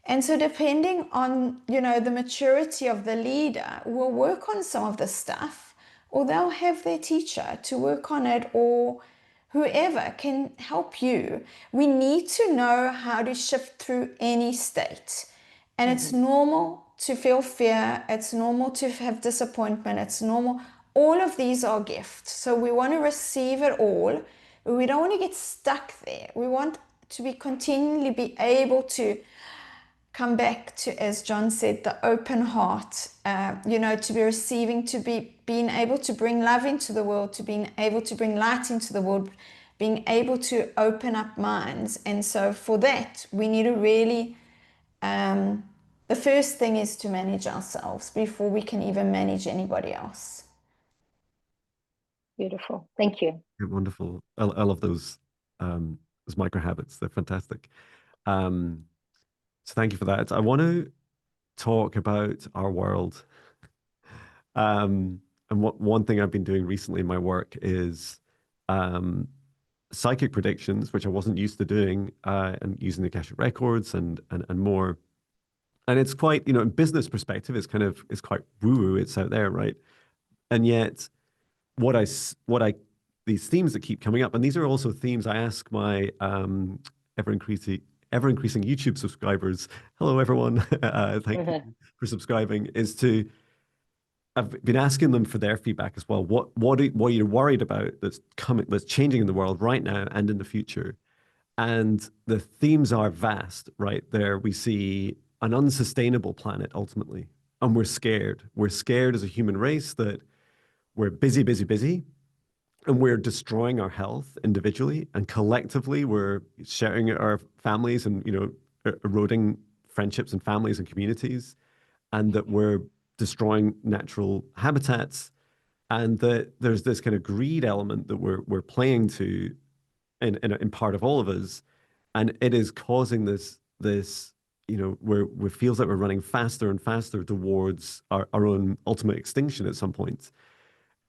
And so depending on, the maturity of the leader, will work on some of the stuff, or they'll have their teacher to work on it, or whoever can help you. We need to know how to shift through any state. And it's normal to feel fear. It's normal to have disappointment. It's normal. All of these are gifts. So we want to receive it all. But we don't want to get stuck there. We want to be continually be able to come back to, as Jon said, the open heart, to be receiving, to be being able to bring love into the world, to being able to bring light into the world, being able to open up minds. And so for that, we need to really, the first thing is to manage ourselves before we can even manage anybody else. Beautiful. Thank you. Yeah, wonderful. I love those micro habits. They're fantastic. So thank you for that. I want to talk about our world. And one thing I've been doing recently in my work is psychic predictions, which I wasn't used to doing, and using the Akashic records and more. And it's quite, in business perspective, it's quite woo-woo. It's out there, right? And yet, these themes that keep coming up, and these are also themes I ask my ever increasing YouTube subscribers. Hello, everyone. Thank you for subscribing. I've been asking them for their feedback as well. What are you worried about that's changing in the world right now and in the future? And the themes are vast, right? There we see an unsustainable planet ultimately, and we're scared. We're scared as a human race that we're busy, busy, busy, and we're destroying our health individually, and collectively we're sharing our families and eroding friendships and families and communities, and that we're destroying natural habitats, and that there's this kind of greed element that we're playing to in part of all of us, and it is causing this where it feels like we're running faster and faster towards our own ultimate extinction at some point.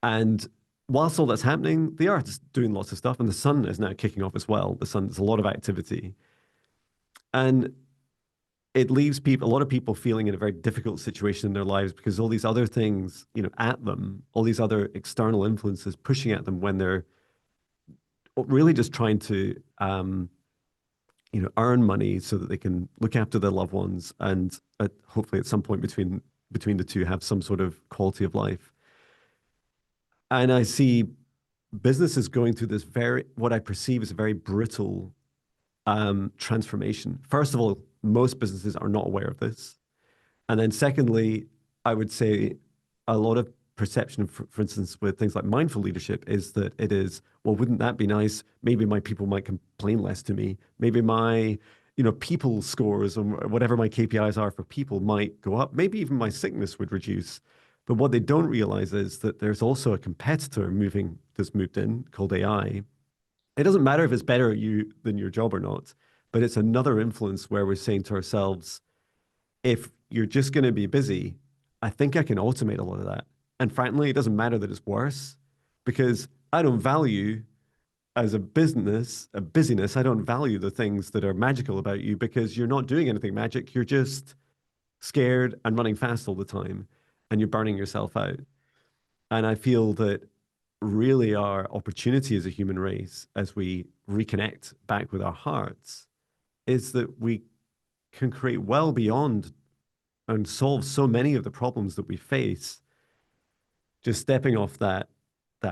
And whilst all that's happening, the Earth's doing lots of stuff, and the sun is now kicking off as well. There's a lot of activity, and it leaves a lot of people feeling in a very difficult situation in their lives because all these other things, at them, all these other external influences pushing at them when they're really just trying to, earn money so that they can look after their loved ones and hopefully at some point between the two have some sort of quality of life. And I see businesses going through this what I perceive as a very brutal transformation. First of all, most businesses are not aware of this. And then secondly, I would say a lot of perception, for instance, with things like mindful leadership is that it is, well, wouldn't that be nice? Maybe my people might complain less to me. Maybe my, people scores or whatever my KPIs are for people might go up. Maybe even my sickness would reduce. But what they don't realize is that there's also a competitor that's moved in called AI. It doesn't matter if it's better at you than your job or not, but it's another influence where we're saying to ourselves, if you're just going to be busy, I think I can automate a lot of that. And frankly, it doesn't matter that it's worse because I don't value as a busyness, I don't value the things that are magical about you because you're not doing anything magic. You're just scared and running fast all the time and you're burning yourself out. And I feel that really our opportunity as a human race, as we reconnect back with our hearts, is that we can create well beyond and solve so many of the problems that we face, just stepping off that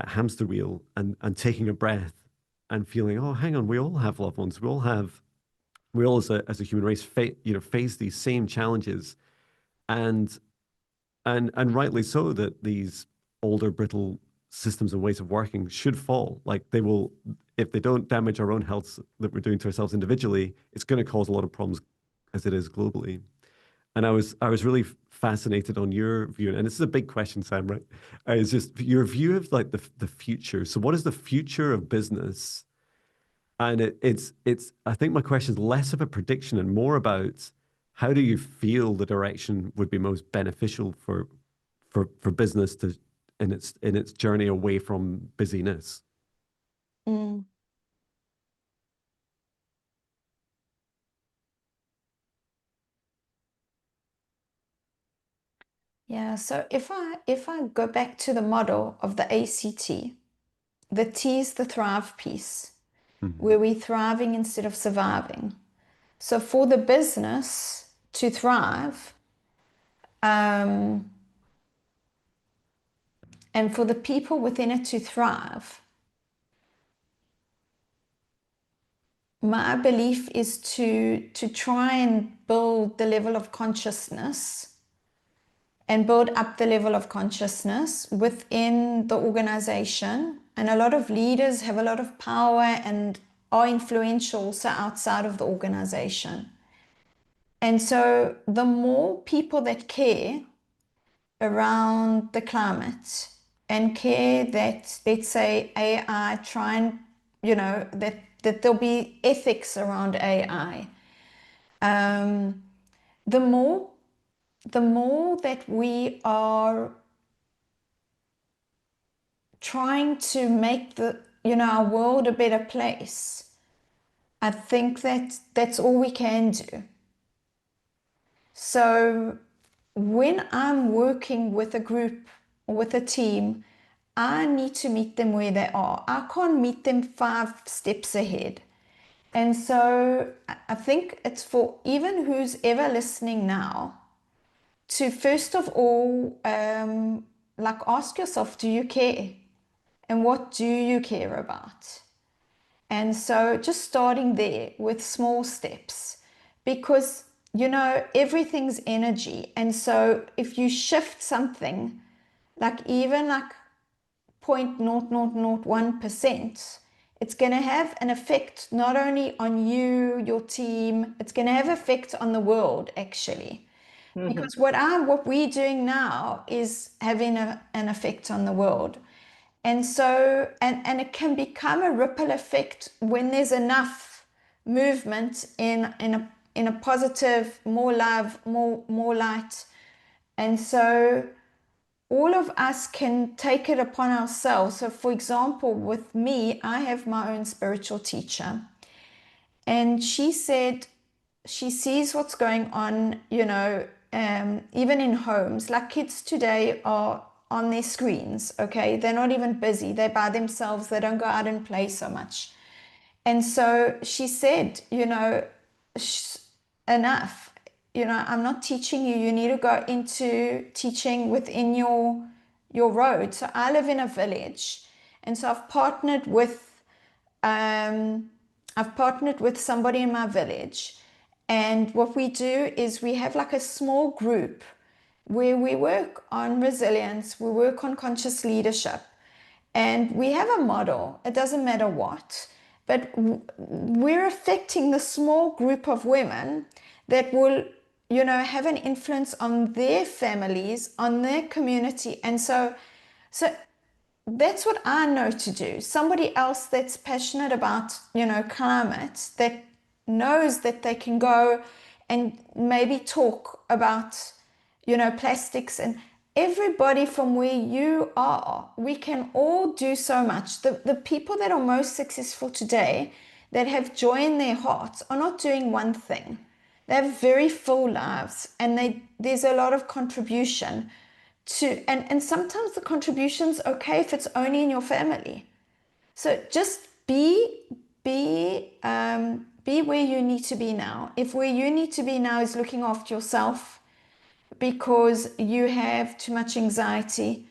hamster wheel and taking a breath and feeling, oh, hang on, we all have loved ones. We all as a human race face these same challenges, and rightly so that these older brittle systems and ways of working should fall. Like they will, if they don't damage our own health that we're doing to ourselves individually, it's going to cause a lot of problems as it is globally. And I was really fascinated on your view, and this is a big question, Sam, right? It's just your view of like the future. So what is the future of business? And it's I think my question is less of a prediction and more about how do you feel the direction would be most beneficial for business to in its journey away from busyness. Mm. Yeah, so if I go back to the model of the ACT, the T is the thrive piece, Mhm. where we're thriving instead of surviving. So for the business to thrive, um, and for the people within it to thrive, my belief is to try and build the level of consciousness and build up the level of consciousness within the organization. And a lot of leaders have a lot of power and are influential also outside of the organization. And so the more people that care around the climate and care that, let's say, AI, try and, that there'll be ethics around AI, um, the more that we are trying to make our world a better place, I think that that's all we can do. So when I'm working with a group or with a team, I need to meet them where they are. I can't meet them 5 steps ahead. And so I think it's for even who's ever listening now to first of all, like ask yourself, do you care? And what do you care about? And so just starting there with small steps, because everything's energy. And so if you shift something, like even like 0.0001%, it's going to have an effect not only on you, your team, it's going to have effect on the world actually. Because what we're doing now is having an effect on the world. And so, and it can become a ripple effect when there's enough movement in a positive, more love, more light. And so all of us can take it upon ourselves. So for example, with me, I have my own spiritual teacher. And she said she sees what's going on, even in homes. Like kids today are on their screens, okay? They're not even busy. They're by themselves. They don't go out and play so much. And so she said, enough. I'm not teaching you. You need to go into teaching within your road. So I live in a village. And so um, I've partnered with somebody in my village. And what we do is we have like a small group where we work on resilience, we work on conscious leadership, and we have a model. It doesn't matter what, but we're affecting the small group of women that will, have an influence on their families, on their community. And so that's what I know to do. Somebody else that's passionate about, climate, that knows that they can go and maybe talk about, plastics, and everybody from where you are, we can all do so much. The people that are most successful today, that have joy in their hearts, are not doing one thing. They have very full lives, and there's a lot of contribution and sometimes the contribution's okay if it's only in your family. So just be where you need to be now. If where you need to be now is looking after yourself because you have too much anxiety,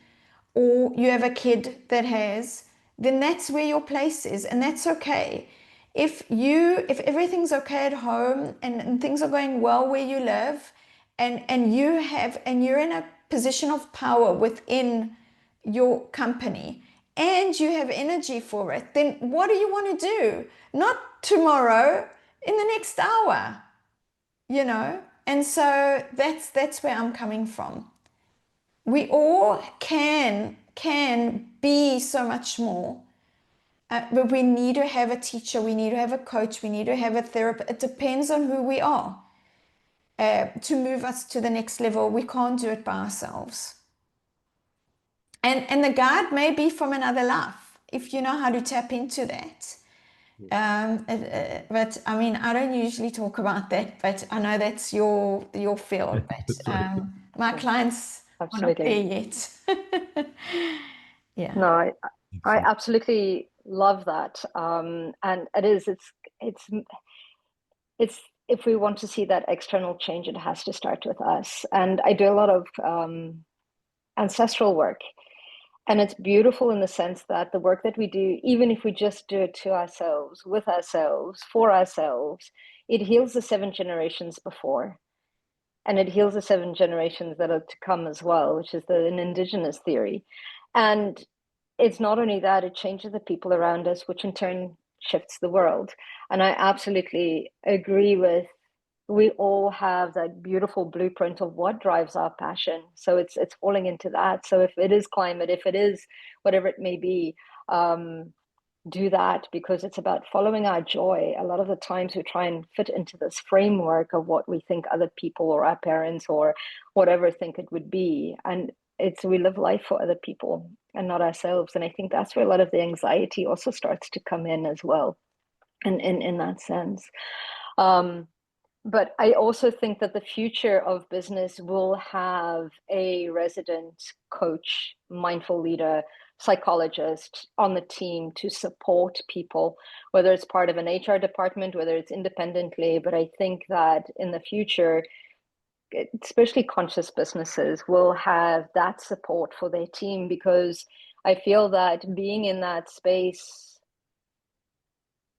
or you have a kid that has, then that's where your place is, and that's okay. If everything's okay at home, and things are going well where you live, and you're in a position of power within your company, and you have energy for it, then what do you want to do? Not tomorrow, in the next hour, you know? And so that's where I'm coming from. We all can be so much more. But we need to have a teacher, we need to have a coach, we need to have a therapist. It depends on who we are to move us to the next level. We can't do it by ourselves. And the guide may be from another life, if you know how to tap into that. But I mean, I don't usually talk about that, but I know that's your field. But my clients are not there Absolutely. yet. Yeah. No, I Excellent. absolutely love that. And it's if we want to see that external change, it has to start with us. And I do a lot of ancestral work. And it's beautiful in the sense that the work that we do, even if we just do it to ourselves, with ourselves, for ourselves, it heals the 7 generations before. And it heals the 7 generations that are to come as well, which is an indigenous theory. And it's not only that, it changes the people around us, which in turn shifts the world. And I absolutely agree with, we all have that beautiful blueprint of what drives our passion. So it's falling into that. So if it is climate, if it is whatever it may be, do that, because it's about following our joy. A lot of the times we try and fit into this framework of what we think other people or our parents or whatever think it would be. And we live life for other people and not ourselves. And I think that's where a lot of the anxiety also starts to come in as well, in that sense. But I also think that the future of business will have a resident coach, mindful leader, psychologist on the team to support people, whether it's part of an HR department, whether it's independently. But I think that in the future, especially conscious businesses will have that support for their team, because I feel that being in that space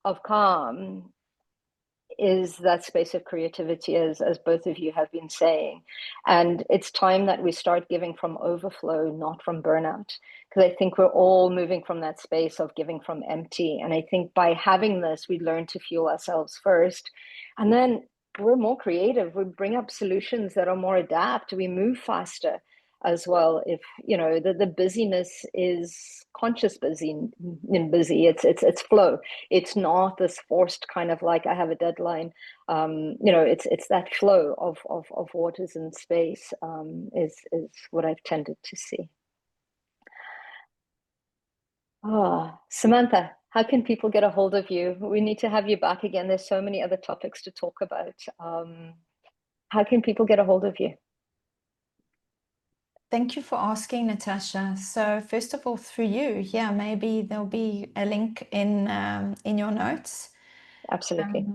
of calm is that space of creativity, as both of you have been saying. And it's time that we start giving from overflow, not from burnout, because I think we're all moving from that space of giving from empty. And I think by having this, we learn to fuel ourselves first, and then we're more creative. We bring up solutions that are more adapt. We move faster as well. If the busyness is conscious busy. It's flow. It's not this forced kind of like I have a deadline. It's that flow of what is in space, is what I've tended to see. Samantha, how can people get a hold of you? We need to have you back again. There's so many other topics to talk about. How can people get a hold of you? Thank you for asking, Natasha. So first of all, through you, maybe there'll be a link in your notes. Absolutely.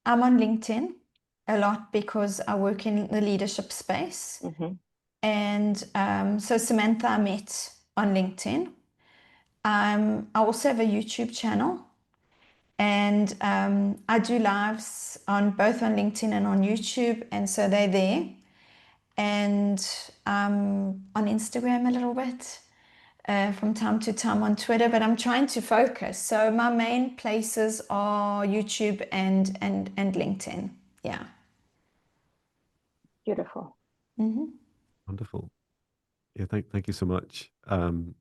I'm on LinkedIn a lot because I work in the leadership space. Mm-hmm. And so Samantha Amit on LinkedIn. I also have a YouTube channel, and I do lives both on LinkedIn and on YouTube, and so they're there. And on Instagram a little bit, from time to time on Twitter, but I'm trying to focus. So my main places are YouTube and LinkedIn. Yeah. Beautiful. Mm-hmm. Wonderful. Yeah, thank you so much. And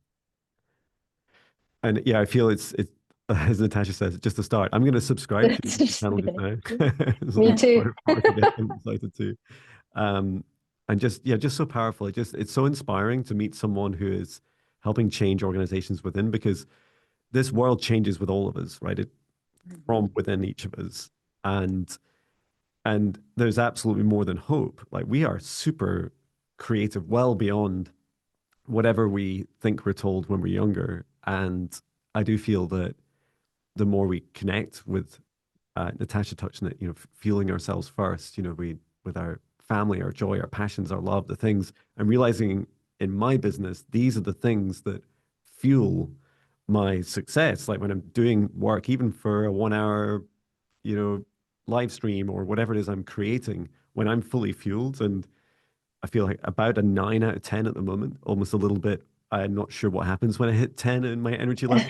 yeah, I feel it's as Natasha says, just the start. I'm going to subscribe to your channel just now. Me too. Part to get excited too. And just so powerful. It's so inspiring to meet someone who is helping change organizations within, because this world changes with all of us, right? From within each of us. And there's absolutely more than hope. Like, we are super creative, well beyond whatever we think we're told when we're younger. And I do feel that the more we connect with, Natasha touched on it, fueling ourselves first, with our family, our joy, our passions, our love, the things. I'm realizing in my business, these are the things that fuel my success. Like when I'm doing work, even for a 1 hour, live stream or whatever it is I'm creating, when I'm fully fueled, and I feel like about a 9 out of 10 at the moment, almost a little bit. I'm not sure what happens when I hit 10 in my energy level.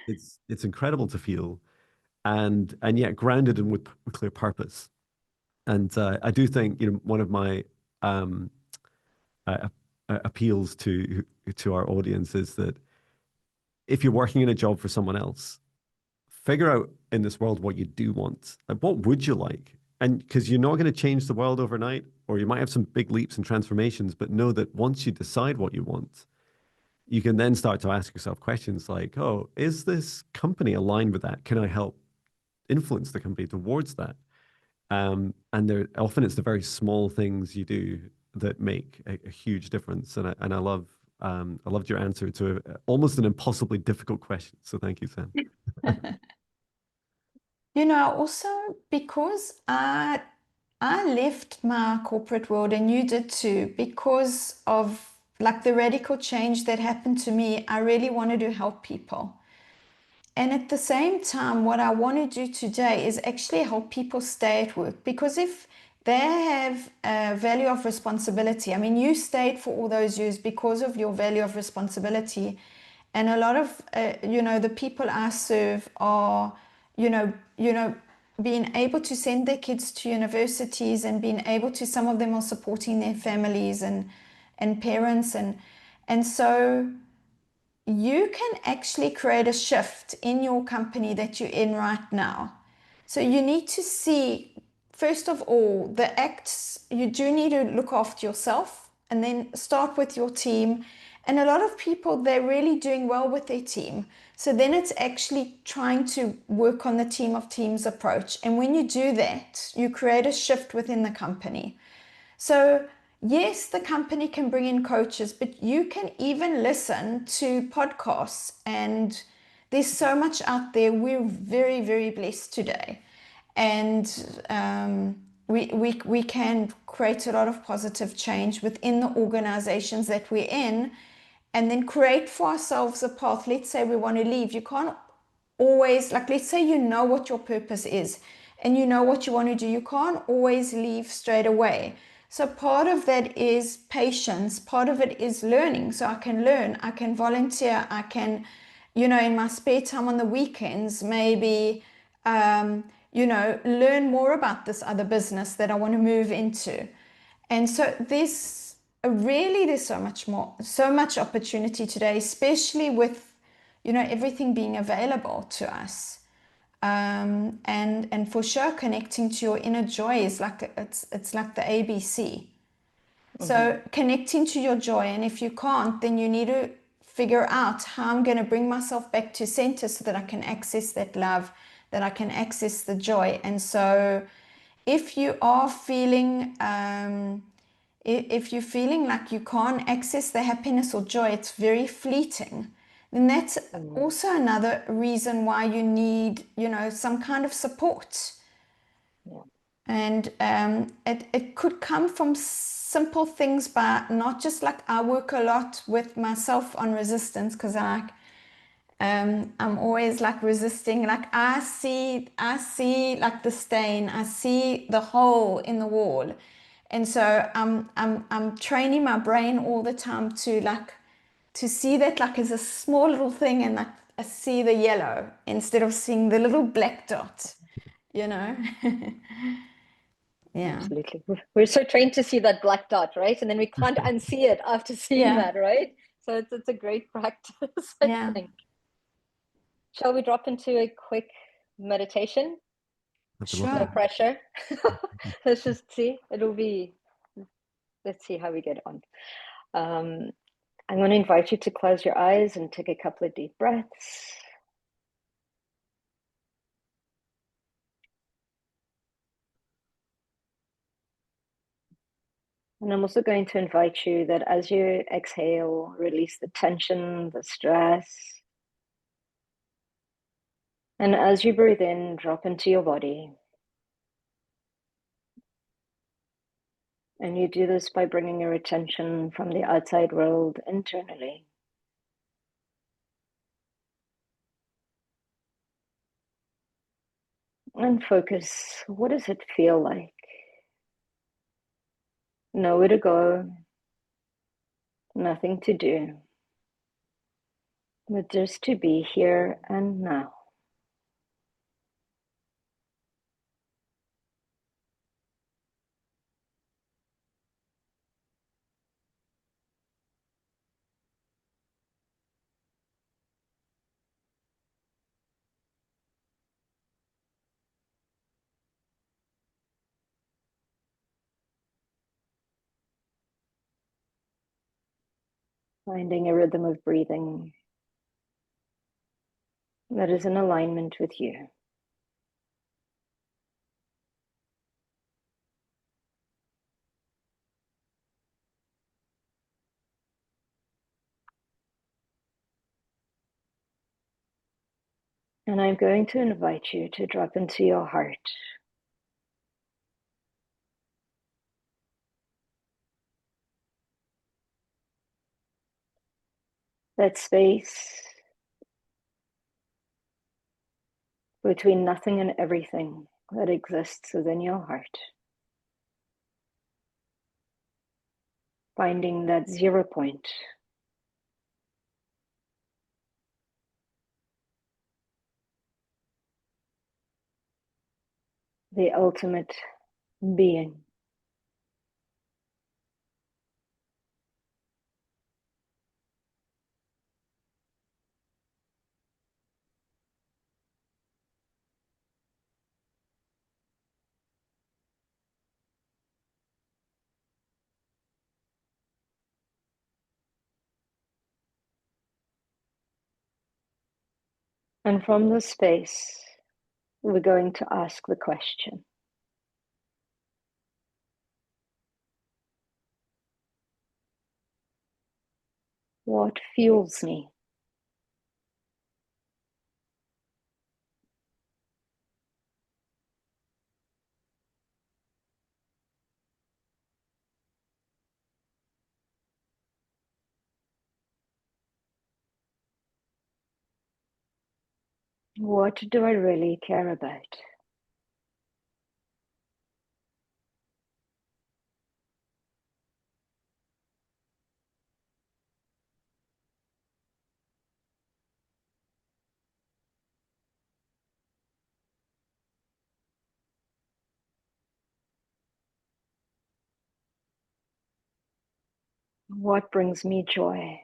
It's incredible to feel. and yet grounded and with clear purpose. And I do think, one of my um, uh, appeals to our audience is that if you're working in a job for someone else, figure out in this world what you do want. Like, what would you like? And because you're not going to change the world overnight, or you might have some big leaps and transformations, but know that once you decide what you want, you can then start to ask yourself questions like, oh, is this company aligned with that? Can I help influence the company towards that? And there often it's the very small things you do that make a huge difference. And I loved your answer to almost an impossibly difficult question. So thank you, Sam. Also because I left my corporate world, and you did too, because of like the radical change that happened to me. I really wanted to help people. And at the same time, what I want to do today is actually help people stay at work, because if they have a value of responsibility, I mean, you stayed for all those years because of your value of responsibility. And a lot of, the people I serve are, being able to send their kids to universities, and being able to, some of them are supporting their families and parents. And so you can actually create a shift in your company that you're in right now. So you need to see, first of all, the acts. You do need to look after yourself, and then start with your team. And a lot of people, they're really doing well with their team. So then it's actually trying to work on the team of teams approach. And when you do that, you create a shift within the company. So, yes, the company can bring in coaches, but you can even listen to podcasts, and there's so much out there. We're very, very blessed today. And we can create a lot of positive change within the organizations that we're in, and then create for ourselves a path. Let's say we want to leave. You can't always, like, let's say you know what your purpose is and you know what you want to do. You can't always leave straight away. So part of that is patience, part of it is learning. So I can learn, I can volunteer, I can, in my spare time on the weekends, maybe, learn more about this other business that I want to move into. And so there's so much opportunity today, especially with, everything being available to us. And for sure, connecting to your inner joy is like, it's like the ABC. So connecting to your joy, and if you can't, then you need to figure out how I'm going to bring myself back to center so that I can access that love, that I can access the joy. And so if you are feeling if you're feeling like you can't access the happiness or joy, it's very fleeting, then that's also another reason why you need, some kind of support. Yeah. And it could come from simple things, but not just like, I work a lot with myself on resistance, because I'm always like resisting. Like I see like the stain, I see the hole in the wall. And so I'm training my brain all the time to see that like as a small little thing, and like I see the yellow instead of seeing the little black dot, you know? Yeah. Absolutely. We're so trained to see that black dot, right? And then we can't unsee it after seeing that, right? So it's a great practice, I think. Shall we drop into a quick meditation? Sure. No pressure. Let's just see. Let's see how we get on. I'm going to invite you to close your eyes and take a couple of deep breaths. And I'm also going to invite you that as you exhale, release the tension, the stress. And as you breathe in, drop into your body. And you do this by bringing your attention from the outside world internally. And focus, what does it feel like? Nowhere to go, nothing to do, but just to be here and now. Finding a rhythm of breathing that is in alignment with you. And I'm going to invite you to drop into your heart. That space between nothing and everything that exists within your heart. Finding that 0 point. The ultimate being. And from this space, we're going to ask the question: what fuels me? What do I really care about? What brings me joy?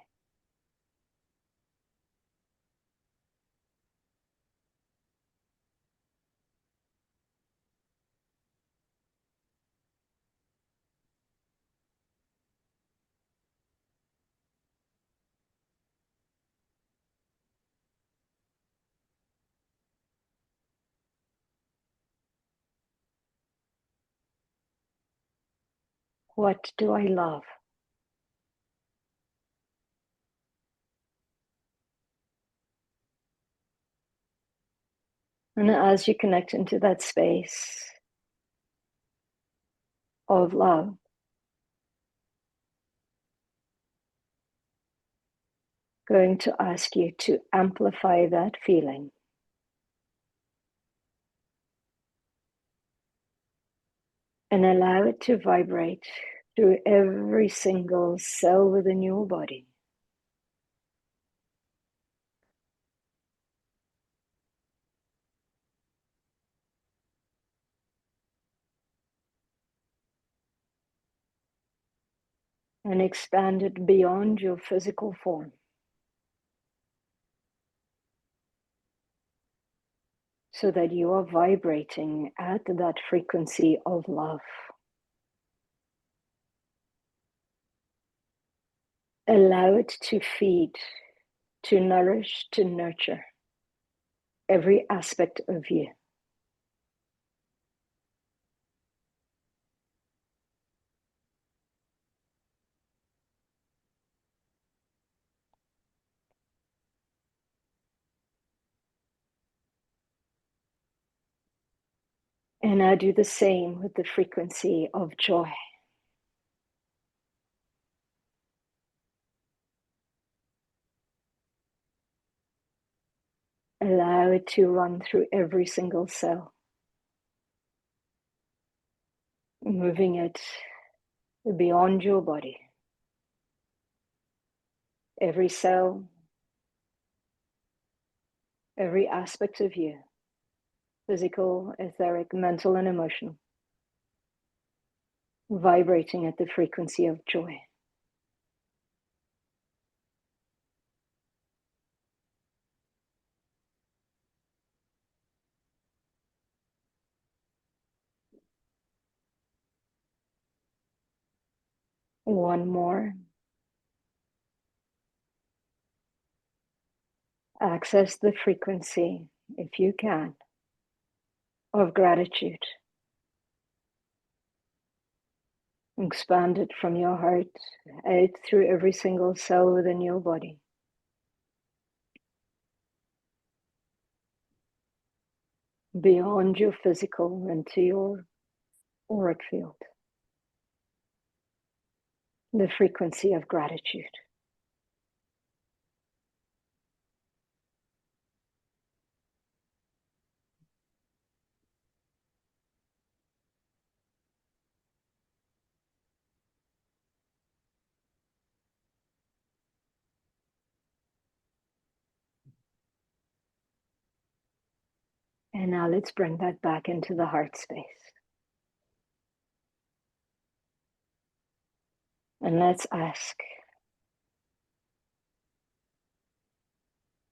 What do I love? And as you connect into that space of love, going to ask you to amplify that feeling. And allow it to vibrate through every single cell within your body. And expand it beyond your physical form. So that you are vibrating at that frequency of love. Allow it to feed, to nourish, to nurture every aspect of you. And I do the same with the frequency of joy. Allow it to run through every single cell, moving it beyond your body. Every cell, every aspect of you, physical, etheric, mental, and emotional, vibrating at the frequency of joy. One more. access the frequency, if you can, of gratitude. Expand it from your heart out through every single cell within your body. Beyond your physical into your auric field. The frequency of gratitude. And now let's bring that back into the heart space. And let's ask,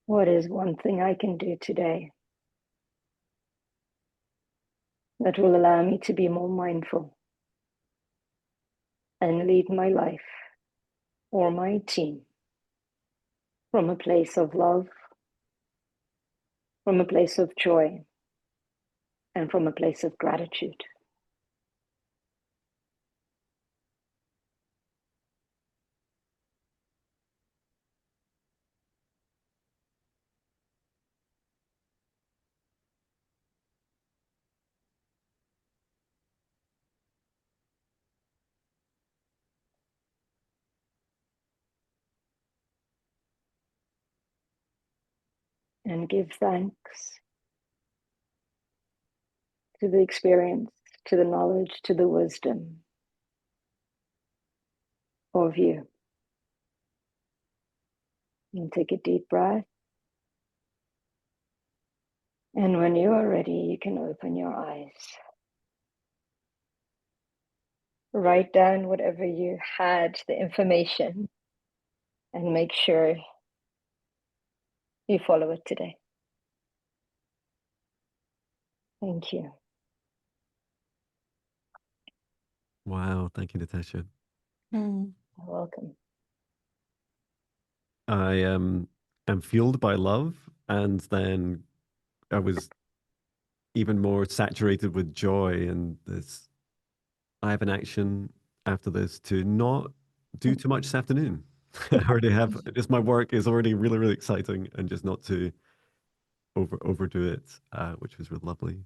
what is one thing I can do today that will allow me to be more mindful and lead my life or my team from a place of love, from a place of joy, and from a place of gratitude. And give thanks to the experience, to the knowledge, to the wisdom of you. And take a deep breath. And when you are ready, you can open your eyes. Write down whatever you had, the information, and make sure you follow it today. Thank you. Wow. Thank you, Natasha. Mm. You're welcome. I am fueled by love, and then I was even more saturated with joy. And this, I have an action after this to not do too much this afternoon. I already have. Just my work is already really, really exciting, and just not to overdo it, which was really lovely.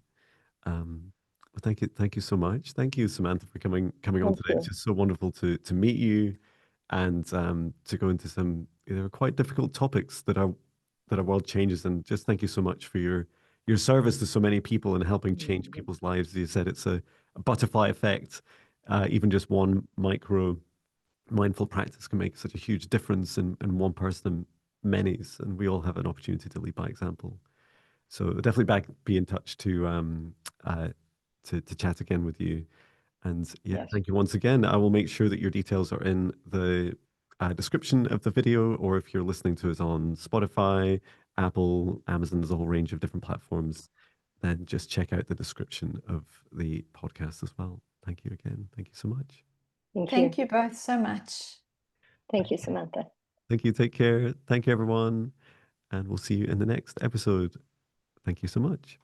Um, but thank you so much. Thank you, Samantha, for coming on Thank today. It's you. just so wonderful to meet you, and to go into some, quite difficult topics that our world changes. And just thank you so much for your service to so many people and helping change people's lives. As you said, it's a butterfly effect. Even just one micro mindful practice can make such a huge difference in one person and many's, and we all have an opportunity to lead by example. So definitely be in touch uh, to chat again with you. And yeah, Yes. thank you once again. I will make sure that your details are in the description of the video, or if you're listening to us on Spotify, Apple, Amazon, there's a whole range of different platforms, then just check out the description of the podcast as well. Thank you again. Thank you so much. Thank you. Thank you both so much. Thank you, Samantha. Thank you. Take care. Thank you, everyone. And we'll see you in the next episode. Thank you so much.